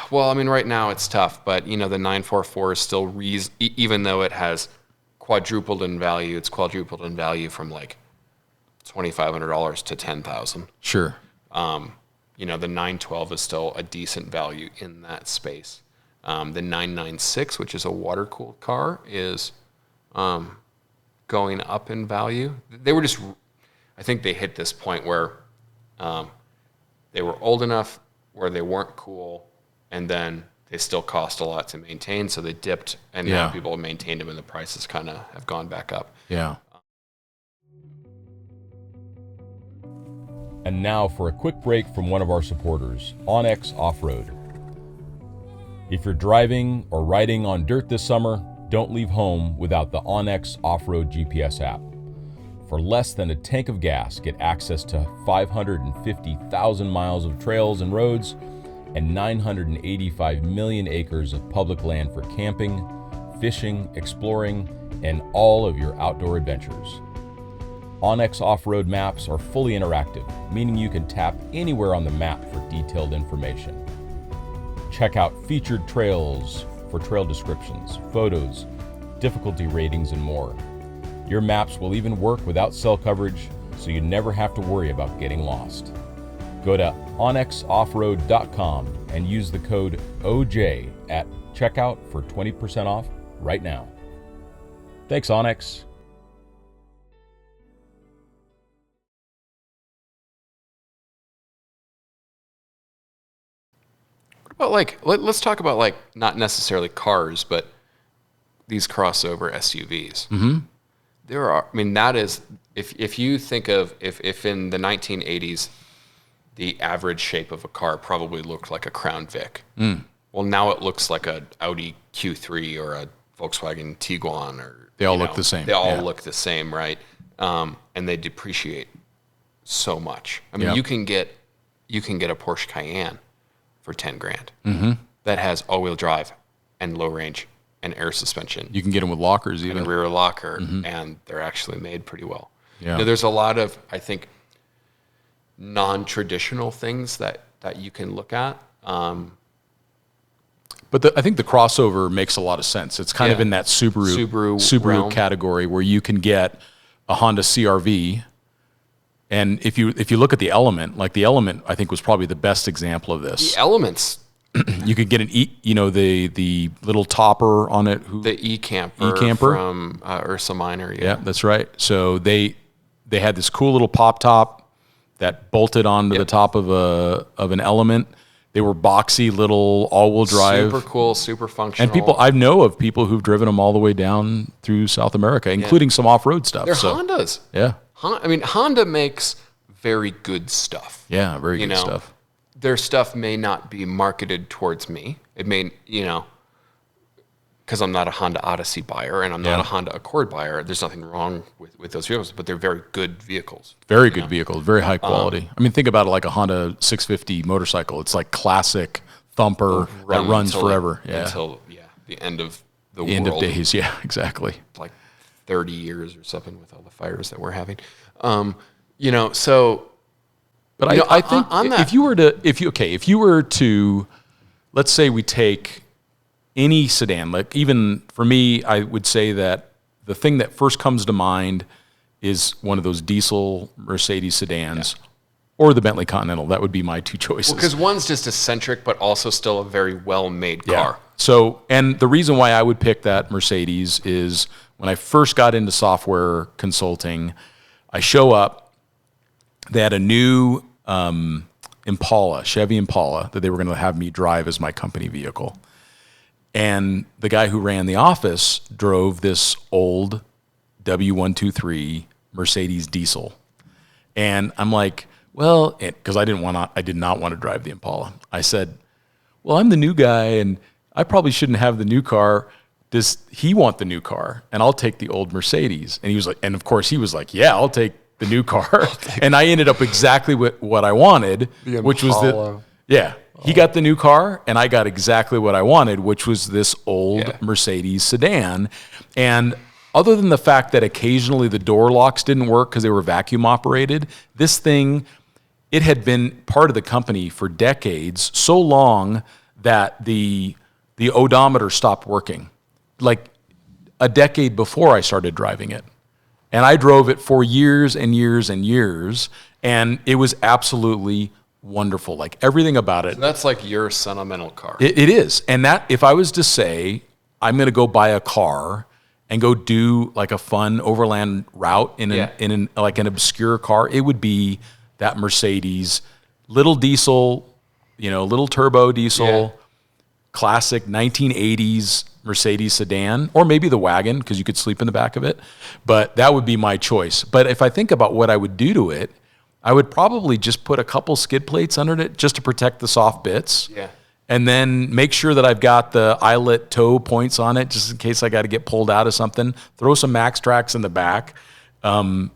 Well, I mean, right now it's tough, but the 944 is still even though it has quadrupled in value, it's quadrupled in value from like $2,500 to $10,000. Sure. The 912 is still a decent value in that space. The 996, which is a water-cooled car, is going up in value. I think they hit this point where they were old enough where they weren't cool, and then they still cost a lot to maintain, so they dipped, and now people have maintained them, and the prices kind of have gone back up. Yeah. And now for a quick break from one of our supporters, Onyx Off-Road. If you're driving or riding on dirt this summer, don't leave home without the Onyx Off-Road GPS app. For less than a tank of gas, get access to 550,000 miles of trails and roads and 985 million acres of public land for camping, fishing, exploring, and all of your outdoor adventures. Onyx Off-Road maps are fully interactive, meaning you can tap anywhere on the map for detailed information. Check out featured trails for trail descriptions, photos, difficulty ratings, and more. Your maps will even work without cell coverage, so you never have to worry about getting lost. Go to onyxoffroad.com and use the code OJ at checkout for 20% off right now. Thanks, Onyx. What about let's talk about not necessarily cars, but these crossover SUVs. Mm-hmm. That is, if you think of, if in the 1980s, the average shape of a car probably looked like a Crown Vic. Well, now it looks like a Audi Q3 or a Volkswagen Tiguan, or they all look the same. They all look the same, right? And they depreciate so much. You can get a Porsche Cayenne for $10,000 that has all-wheel drive and low range and air suspension. You can get them with lockers even. And a rear locker, and they're actually made pretty well. Yeah. There's a lot of, I think, non-traditional things that you can look at. But I think the crossover makes a lot of sense. It's kind of in that Subaru realm category where you can get a Honda CR-V. And if you look at the Element, the Element, I think was probably the best example of this. The Elements. You could get the little topper on it. The E-Camper from Ursa Minor. Yeah, that's right. So they had this cool little pop top that bolted onto the top of an Element. They were boxy little all-wheel drive. Super cool, super functional. And I know of people who've driven them all the way down through South America, including some off-road stuff. They're Hondas. Yeah. Honda makes very good stuff. Yeah, very good stuff. Their stuff may not be marketed towards me. It may, because I'm not a Honda Odyssey buyer and I'm not a Honda Accord buyer. There's nothing wrong with those vehicles, but they're very good vehicles. Very good vehicles, very high quality. Think about it like a Honda 650 motorcycle. It's like classic thumper that runs forever. Until the end of the world. End of days, yeah, exactly. Like 30 years or something with all the fires that we're having. But I think if you were to, let's say we take any sedan, even for me, I would say that the thing that first comes to mind is one of those diesel Mercedes sedans or the Bentley Continental. That would be my two choices. Because one's just eccentric, but also still a very well-made car. So, and the reason why I would pick that Mercedes is when I first got into software consulting, I show up, they had a new Impala, Chevy Impala, that they were going to have me drive as my company vehicle. And the guy who ran the office drove this old W123 Mercedes diesel. And I'm like, well, because I did not want to drive the Impala. I said, well, I'm the new guy and I probably shouldn't have the new car. Does he want the new car? And I'll take the old Mercedes. And he was like, and of course he was like, yeah, I'll take the new car. And I ended up exactly what I wanted, which was he got the new car and I got exactly what I wanted, which was this old Mercedes sedan. And other than the fact that occasionally the door locks didn't work because they were vacuum operated, this thing, it had been part of the company for decades, so long that the odometer stopped working, like a decade before I started driving it. And I drove it for years and years and years, and it was absolutely wonderful. Like everything about it. So that's like your sentimental car. It is. And that, if I was to say, I'm going to go buy a car and go do like a fun overland route in an obscure car, it would be that Mercedes, little diesel, little turbo diesel, classic 1980s Mercedes sedan, or maybe the wagon because you could sleep in the back of it. But that would be my choice. But if I think about what I would do to it, I would probably just put a couple skid plates under it just to protect the soft bits. Yeah. And then make sure that I've got the eyelet toe points on it just in case I got to get pulled out of something. Throw some Max Tracks in the back. Have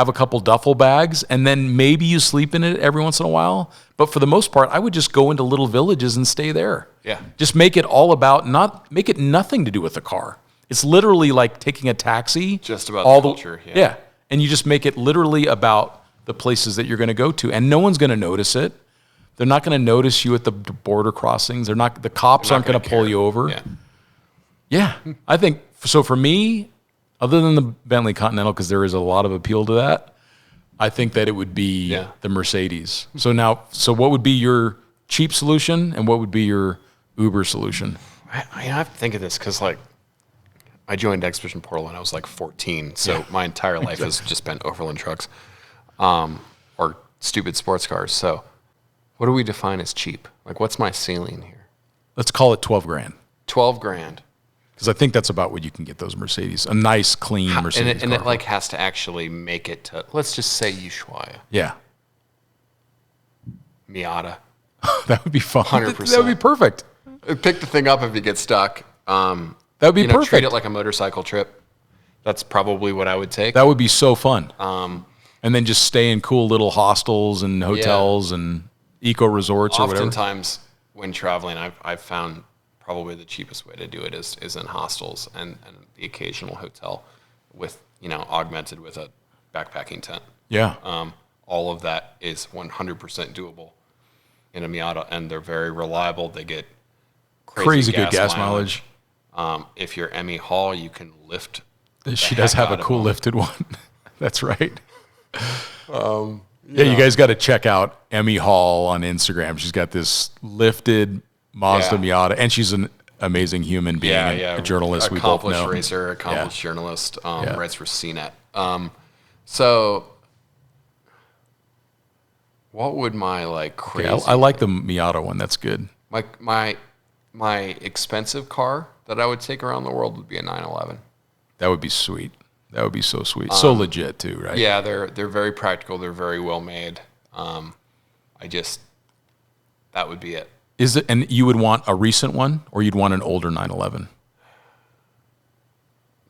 a couple duffel bags, and then maybe you sleep in it every once in a while. But for the most part, I would just go into little villages and stay there. Yeah. Just make it all about, make it nothing to do with the car. It's literally like taking a taxi. Just about the culture. Yeah. And you just make it literally about the places that you're going to go to, and no one's going to notice it. They're not going to notice you at the border crossings. The cops aren't going to pull you over. Yeah. I think so. For me, other than the Bentley Continental, because there is a lot of appeal to that, I think that it would be the Mercedes. So what would be your cheap solution, and what would be your Uber solution? I have to think of this because, like, I joined Expedition Portal when I was like 14, so my entire life has just been overland trucks, or stupid sports cars. So, what do we define as cheap? Like, what's my ceiling here? Let's call it 12 grand. 12 grand. Because I think that's about what you can get those Mercedes. A nice, clean Mercedes and car. it like has to actually make it to, let's just say Ushuaia. Yeah. Miata. That would be fun. 100%. That would be perfect. Pick the thing up if you get stuck. That would be perfect. Treat it like a motorcycle trip. That's probably what I would take. That would be so fun. And then just stay in cool little hostels and hotels and eco resorts or whatever. Oftentimes when traveling, I've found probably the cheapest way to do it is in hostels and the occasional hotel with, augmented with a backpacking tent. Yeah. All of that is 100% doable in a Miata, and they're very reliable. They get crazy good gas mileage. If you're Emmy Hall, you can lift. She does have a cool lifted one. That's right. You guys got to check out Emmy Hall on Instagram. She's got this lifted Mazda Miata, and she's an amazing human being, a journalist. We both know. Accomplished racer, accomplished journalist, writes for CNET. So, what would my crazy? I like the Miata one. That's good. My expensive car that I would take around the world would be a 911. That would be sweet. That would be so sweet. So legit too, right? Yeah, they're very practical. They're very well made. That would be it. Is it? And you would want a recent one, or you'd want an older 911?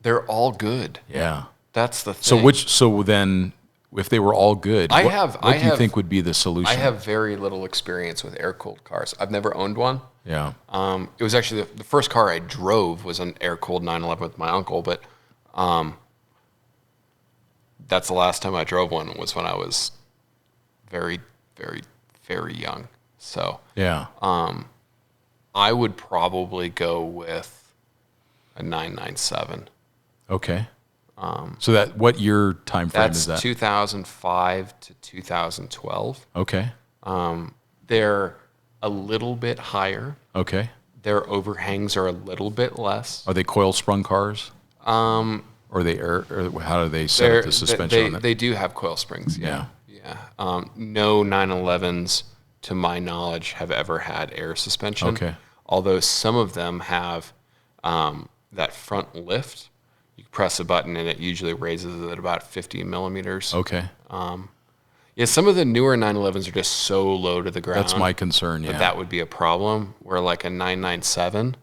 They're all good. Yeah, that's the thing. So then, if they were all good, what do you think would be the solution? I have very little experience with air-cooled cars. I've never owned one. Yeah. It was actually the first car I drove was an air-cooled 911 with my uncle, but that's the last time I drove one was when I was very, very, very young. So yeah, I would probably go with a 997. Okay. So what year time frame is that? That's 2005 to 2012. Okay. They're a little bit higher. Okay. Their overhangs are a little bit less. Are they coil sprung cars? Or are they air? Or how do they set up the suspension on it? They do have coil springs. Yeah. No 911s, to my knowledge, have ever had air suspension. Okay. Although some of them have that front lift. You press a button and it usually raises it about 50 millimeters. Okay. Yeah, some of the newer 911s are just so low to the ground. That's my concern, yeah. That would be a problem. Where like a 997,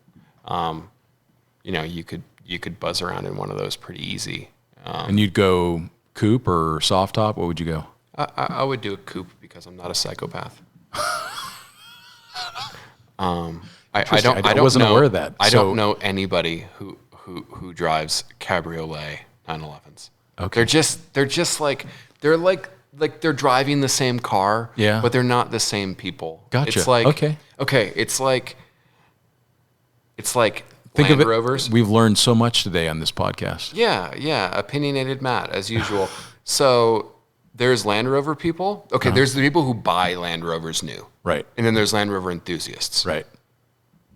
you could buzz around in one of those pretty easy. And you'd go coupe or soft top? What would you go? I would do a coupe because I'm not a psychopath. I wasn't aware of that. I don't know anybody who drives cabriolet 911s. Okay. They're just like they're driving the same car, yeah, but they're not the same people. Gotcha. It's like okay. It's like Think Land of it, Rovers. We've learned so much today on this podcast. Yeah. Opinionated Matt, as usual. So there's Land Rover people. Okay, there's the people who buy Land Rovers new. Right. And then there's Land Rover enthusiasts. Right.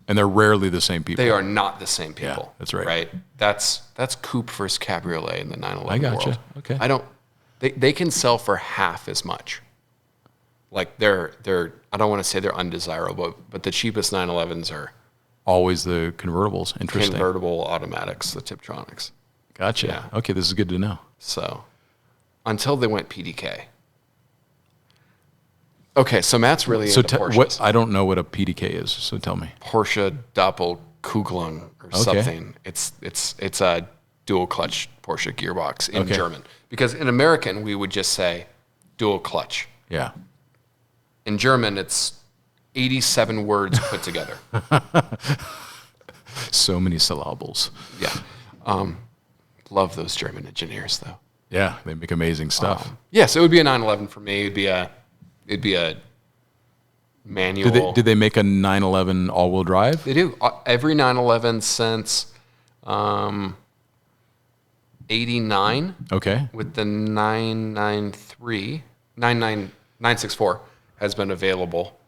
And they're rarely the same people. They are not the same people. Yeah, that's right. Right? That's coupe versus cabriolet in the 911 I gotcha. world. Okay. They can sell for half as much. Like they're I don't want to say they're undesirable, but the cheapest 911s are always the convertibles. Interesting. Convertible automatics, the Tiptronics. Gotcha. Yeah. Okay, this is good to know. So, until they went PDK. Okay, so Matt's really into Porsches. I don't know what a PDK is, so tell me. Porsche Doppelkupplung or something. It's a dual clutch Porsche gearbox in German. Because in American we would just say dual clutch. Yeah. In German it's 87 words put together. So many syllables. Yeah. Love those German engineers though. Yeah, they make amazing stuff. So it would be a 911 for me. It'd be a manual. Did they make a 911 all-wheel drive? They do. Every 911 since 89. Okay. With the 964 has been available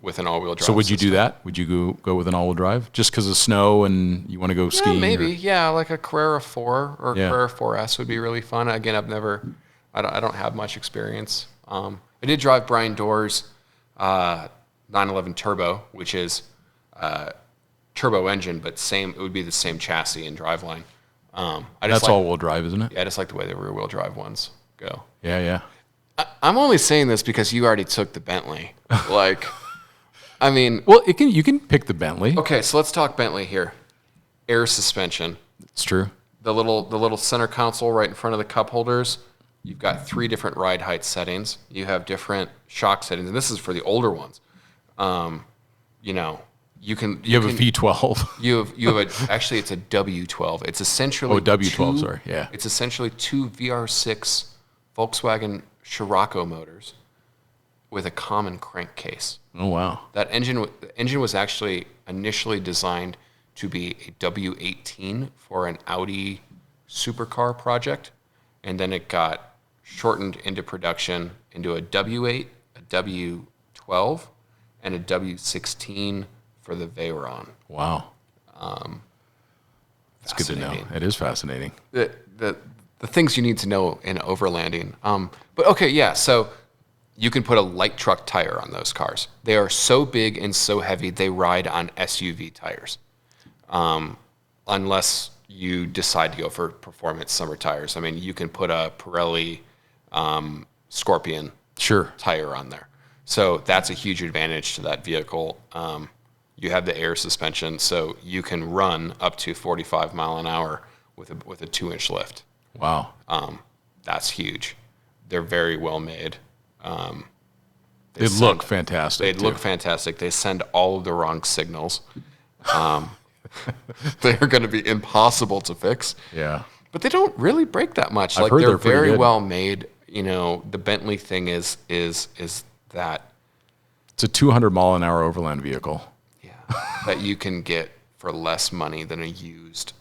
with an all-wheel drive. So would you system. do that? Would you go with an all-wheel drive just because of snow and you want to go skiing? Maybe. Yeah, like a Carrera 4 or Carrera 4S would be really fun. Again, I don't have much experience. I did drive Brian Doerr's 911 Turbo, which is turbo engine, but it would be the same chassis and driveline. That's all-wheel drive, isn't it? Yeah, I just like the way the rear-wheel drive ones go. Yeah. I'm only saying this because you already took the Bentley. Well, you can pick the Bentley. Okay, so let's talk Bentley here. Air suspension. It's true. The little center console right in front of the cup holders. You've got 3 different ride height settings. You have different shock settings, and this is for the older ones. You have a V12. You have actually it's a W12. It's essentially W12. Sorry, yeah. It's essentially 2 VR6 Volkswagen Scirocco motors with a common crankcase. Oh wow! The engine was actually initially designed to be a W18 for an Audi supercar project, and then it got shortened into production into a W8, a W12, and a W16 for the Veyron. Wow. It's good to know. It is fascinating. The things you need to know in overlanding. But okay, yeah, so you can put a light truck tire on those cars. They are so big and so heavy, they ride on SUV tires. Unless you decide to go for performance summer tires. I mean, you can put a Pirelli Scorpion tire on there. So that's a huge advantage to that vehicle. You have the air suspension, so you can run up to 45 mile an hour with a 2-inch lift. Wow. That's huge. They're very well made. They look fantastic. They look fantastic. They send all of the wrong signals. They're going to be impossible to fix. Yeah. But they don't really break that much. I've heard they're they're pretty very good. well made. The Bentley thing is that It's a 200 mile an hour overland vehicle. that you can get for less money than a used.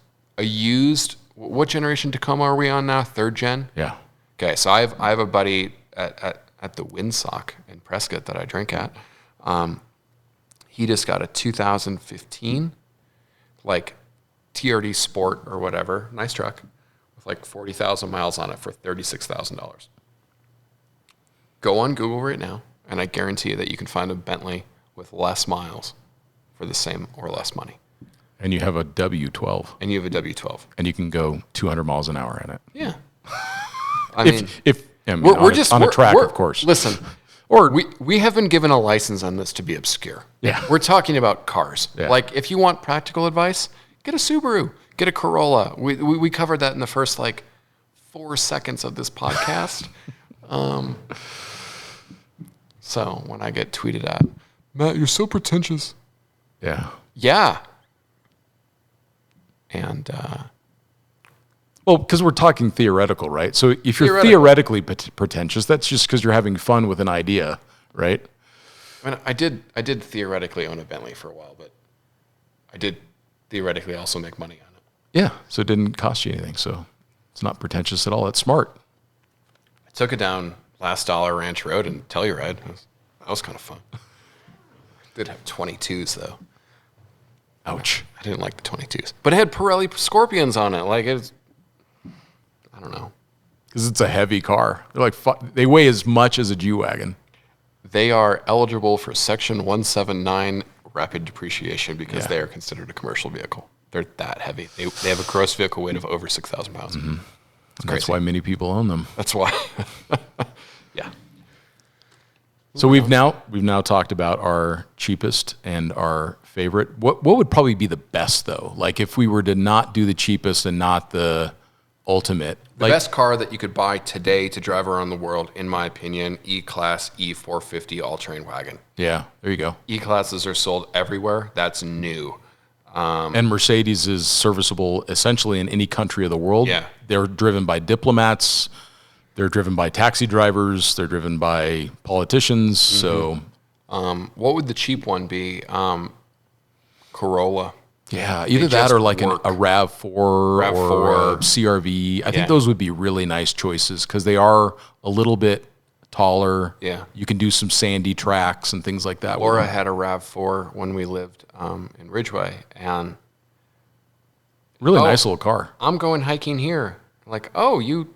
What generation Tacoma are we on now? 3rd gen? Yeah. Okay, so I have a buddy at the Windsock in Prescott that I drink at. He just got a 2015, like TRD Sport or whatever, nice truck, with like 40,000 miles on it for $36,000. Go on Google right now, and I guarantee you that you can find a Bentley with less miles for the same or less money. And you have a W12. And you have a W12. And you can go 200 miles an hour in it. Yeah. I mean, we're just on a track, of course. Listen, or we have been given a license on this to be obscure. Yeah. We're talking about cars. Yeah. Like, if you want practical advice, get a Subaru, get a Corolla. We covered that in the first, 4 seconds of this podcast. So when I get tweeted at, Matt, you're so pretentious. Yeah. Yeah. And, well, because we're talking theoretical, right? So if you're theoretically pretentious, that's just because you're having fun with an idea, right? I mean, I did theoretically own a Bentley for a while, but I did theoretically also make money on it. Yeah, so it didn't cost you anything. So it's not pretentious at all. It's smart. I took it down Last Dollar Ranch Road in Telluride. That was kind of fun. I did have 22s, though. Ouch. I didn't like the 22s. But it had Pirelli Scorpions on it. I don't know. Because it's a heavy car. They're they weigh as much as a G-Wagon. They are eligible for Section 179 rapid depreciation because they are considered a commercial vehicle. They're that heavy. They have a gross vehicle weight of over 6,000 pounds. Mm-hmm. That's why many people own them. That's why. Yeah. So we've now talked about our cheapest and our favorite. What would probably be the best, though? Like, if we were to not do the cheapest and not the ultimate. The best car that you could buy today to drive around the world, in my opinion, E-Class E450 all-terrain wagon. Yeah, there you go. E-Classes are sold everywhere. That's new. And Mercedes is serviceable essentially in any country of the world. Yeah. They're driven by diplomats. They're driven by taxi drivers. They're driven by politicians. Mm-hmm. So, what would the cheap one be? Corolla. Yeah, either that or like a RAV4 or a CRV. I think those would be really nice choices because they are a little bit taller. Yeah. You can do some sandy tracks and things like that. Laura had a RAV4 when we lived in Ridgeway, and really nice little car. I'm going hiking here. Like, you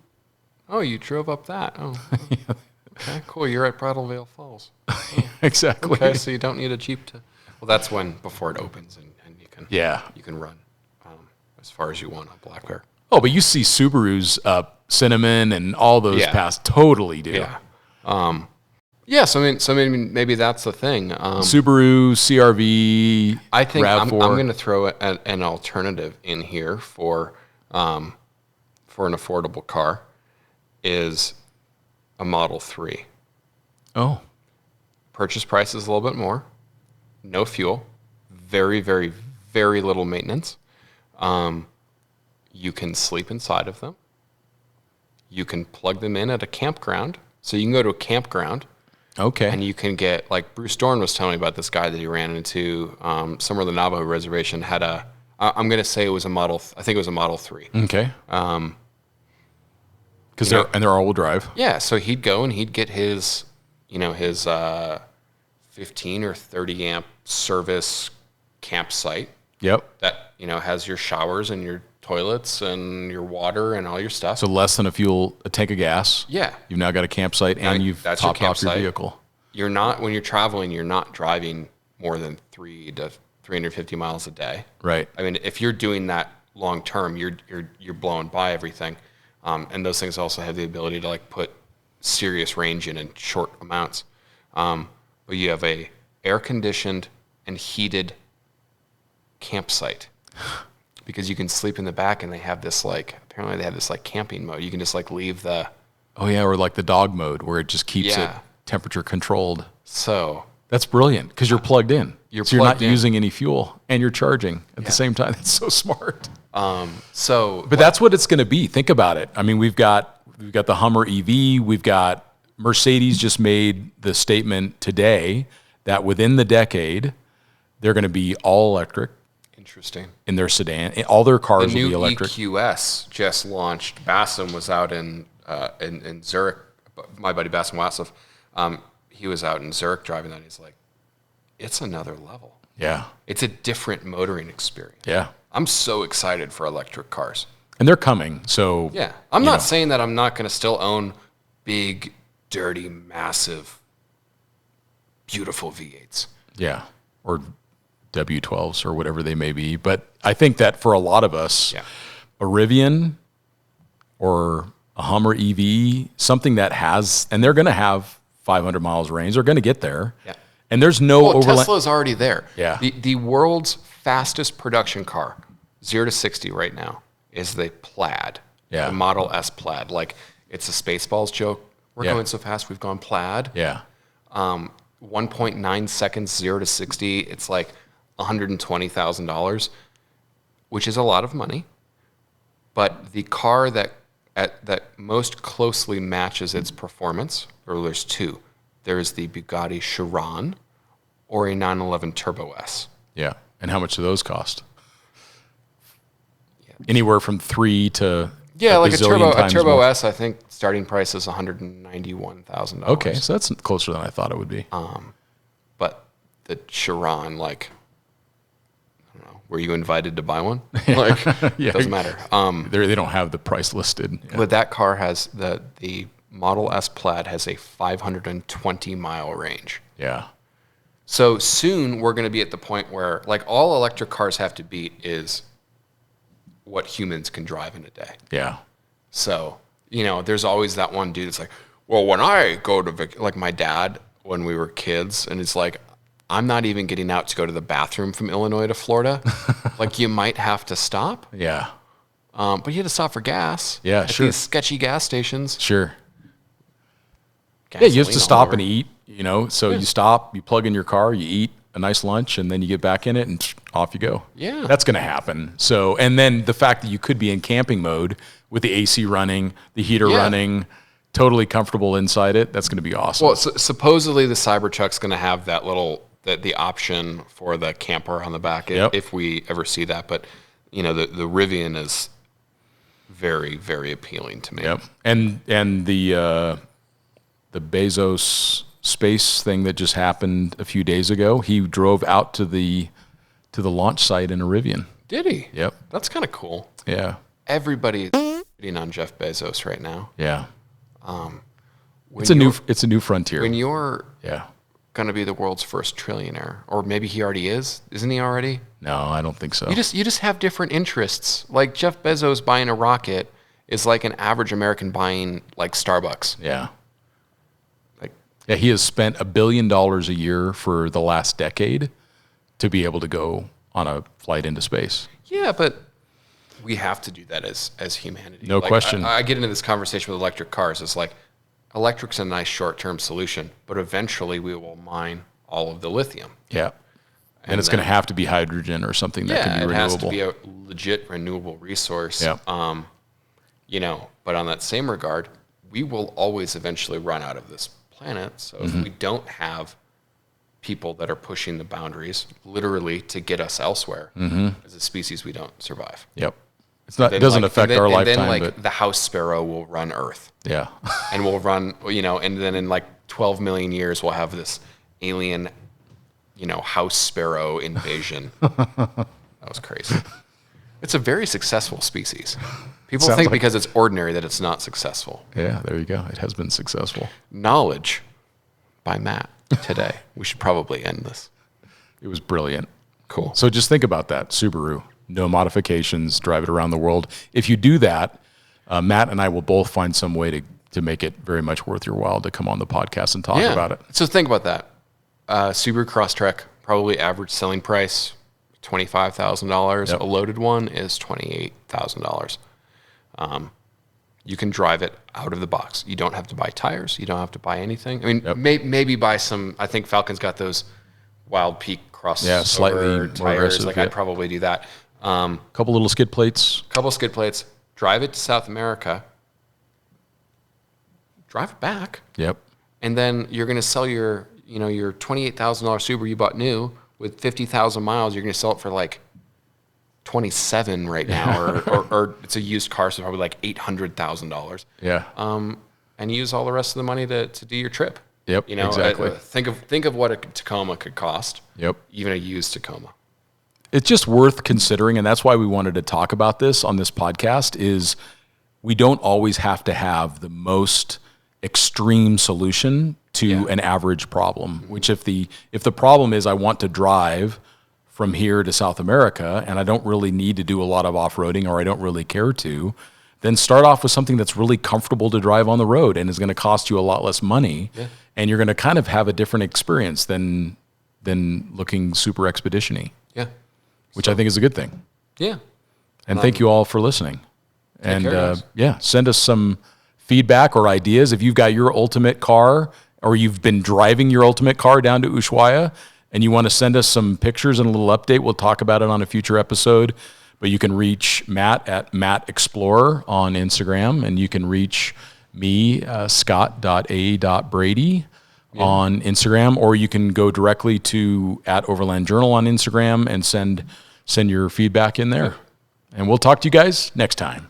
drove up that. Oh, okay, cool. You're at Bridalveil Falls. Oh. Exactly. Okay, so you don't need a Jeep to. Well, that's before it opens and you can run as far as you want on Black Bear. Oh, but you see Subarus up Cinnamon and all those past totally do. Yeah. So maybe that's the thing. Subaru, CRV. I think I'm RAV4. going to throw an alternative in here for an affordable car is a Model 3. Oh. Purchase price is a little bit more. No fuel. Very, very, very little maintenance. You can sleep inside of them. You can plug them in at a campground. So you can go to a campground. Okay. And you can get, like Bruce Dorn was telling me about this guy that he ran into somewhere on the Navajo reservation, had I'm going to say it was a Model 3. Okay. Because they're all-wheel drive. Yeah, so he'd go and he'd get his 15 or 30 amp service campsite. Yep. That has your showers and your toilets and your water and all your stuff. So less than a tank of gas. Yeah. You've now got a campsite and you've topped off your vehicle. You're not, when you're traveling, you're not driving more than 3 to 350 miles a day. Right. I mean, if you're doing that long term, you're blowing by everything. And those things also have the ability to put serious range in short amounts. But you have a air conditioned and heated campsite because you can sleep in the back, and they have this apparently they have this camping mode. You can just leave the or the dog mode where it just keeps it temperature controlled. So that's brilliant because you're plugged in. You're not in. using any fuel and you're charging at the same time. That's so smart. But that's what it's going to be. Think about it. I mean, we've got the Hummer EV. We've got Mercedes just made the statement today that within the decade they're going to be all electric. Interesting. In their sedan, all their cars will be electric. The new EQS just launched. Bassam was out in Zurich. My buddy Bassam Wassef, he was out in Zurich driving that. And he's like, it's another level. Yeah. It's a different motoring experience. Yeah. I'm so excited for electric cars. And they're coming. So Yeah. I'm not saying that I'm not going to still own big, dirty, massive, beautiful V8s. Yeah. Or W12s or whatever they may be. But I think that for a lot of us, a Rivian or a Hummer EV, something that has, and they're going to have 500 miles range. They're going to get there. Yeah. And there's no overland. Tesla's already there. Yeah. The world's fastest production car, 0 to 60 right now, is the Plaid. Yeah. The Model S Plaid. Like, it's a Spaceballs joke. We're Yeah. going so fast, we've gone Plaid. Yeah. 1.9 seconds, 0 to 60. It's like $120,000, which is a lot of money. But the car that most closely matches its performance, or there's two. There's the Bugatti Chiron or a 911 Turbo S. Yeah. And how much do those cost? Yeah. Anywhere from 3 to like a Turbo more. S, I think starting price is $191,000. Okay, so that's closer than I thought it would be. But the Chiron, like, I don't know, were you invited to buy one? Like, doesn't matter. They don't have the price listed. Yeah. But that car has the Model S Plaid has a 520 mile range. Yeah. So soon we're going to be at the point where, like, all electric cars have to beat is what humans can drive in a day. Yeah. So, there's always that one dude that's like, well, when I go to, like my dad, when we were kids, and it's like, I'm not even getting out to go to the bathroom from Illinois to Florida. Like, you might have to stop. Yeah. But you had to stop for gas. Yeah, at sure. these sketchy gas stations. Sure. Yeah, you have to Gasoline stop all over. and eat, So you stop, you plug in your car, you eat a nice lunch, and then you get back in it, and off you go. Yeah. That's going to happen. So, and then the fact that you could be in camping mode with the AC running, the heater running, totally comfortable inside it, that's going to be awesome. Well, supposedly the Cybertruck's going to have that little, the option for the camper on the back, if we ever see that. But, the Rivian is very, very appealing to me. Yep. And the Bezos space thing that just happened a few days ago, he drove out to the launch site in a Rivian. Did he? Yep. That's kind of cool. Yeah. Everybody is hitting on Jeff Bezos right now. Yeah. It's a new frontier. When you're yeah. going to be the world's first trillionaire, or maybe he already is. Isn't he already? No, I don't think so. You just have different interests. Like, Jeff Bezos buying a rocket is like an average American buying, like, Starbucks. Yeah. Like, yeah, he has spent $1 billion a year for the last decade to be able to go on a flight into space. yeah, but we have to do that as humanity. No question. I get into this conversation with electric cars. It's like, electric's a nice short-term solution, but eventually we will mine all of the lithium. Yeah. And it's going to have to be hydrogen or something that can be renewable. it has to be a legit renewable resource. Yeah. But on that same regard, we will always eventually run out of this planet. So if we don't have people that are pushing the boundaries, literally, to get us elsewhere, as a species, we don't survive. Yep. It doesn't affect our lifetime. And then, but the house sparrow will run Earth. yeah. And we'll run, and then in 12 million years, we'll have this alien, house sparrow invasion. That was crazy. It's a very successful species. People Sounds think like- because it's ordinary that it's not successful. Yeah, there you go. It has been successful. Knowledge by Matt today. We should probably end this. It was brilliant. Cool. So just think about that. Subaru, no modifications, drive it around the world. If you do that, Matt and I will both find some way to make it very much worth your while to come on the podcast and talk about it. So think about that. Subaru Crosstrek, probably average selling price, $25,000. Yep. A loaded one is $28,000. You can drive it out of the box. You don't have to buy tires. You don't have to buy anything. I mean, maybe buy some. I think Falcon's got those Wild Peak slightly more tires. aggressive, Like, yeah. I'd probably do that. Couple little skid plates. Couple skid plates. Drive it to South America. Drive it back. Yep. And then you're going to sell your $28,000 Subaru you bought new with 50,000 miles. You're going to sell it for like 27 right now, or it's a used car, so probably like $800,000. Yeah. And use all the rest of the money to do your trip. Yep, You know, exactly. Think of what a Tacoma could cost. Yep. Even a used Tacoma. It's just worth considering, and that's why we wanted to talk about this on this podcast, is we don't always have to have the most extreme solution to an average problem, which if the problem is I want to drive from here to South America and I don't really need to do a lot of off-roading or I don't really care to, then start off with something that's really comfortable to drive on the road and is going to cost you a lot less money. Yeah. And you're going to kind of have a different experience than looking super expedition-y. Yeah. Which I think is a good thing. Yeah. And thank you all for listening. And care, send us some feedback or ideas. If you've got your ultimate car or you've been driving your ultimate car down to Ushuaia and you want to send us some pictures and a little update, we'll talk about it on a future episode. But you can reach Matt at Matt Explorer on Instagram, and you can reach me, scott.a.brady on Instagram, or you can go directly to @Overland Journal on Instagram and send your feedback in there. And we'll talk to you guys next time.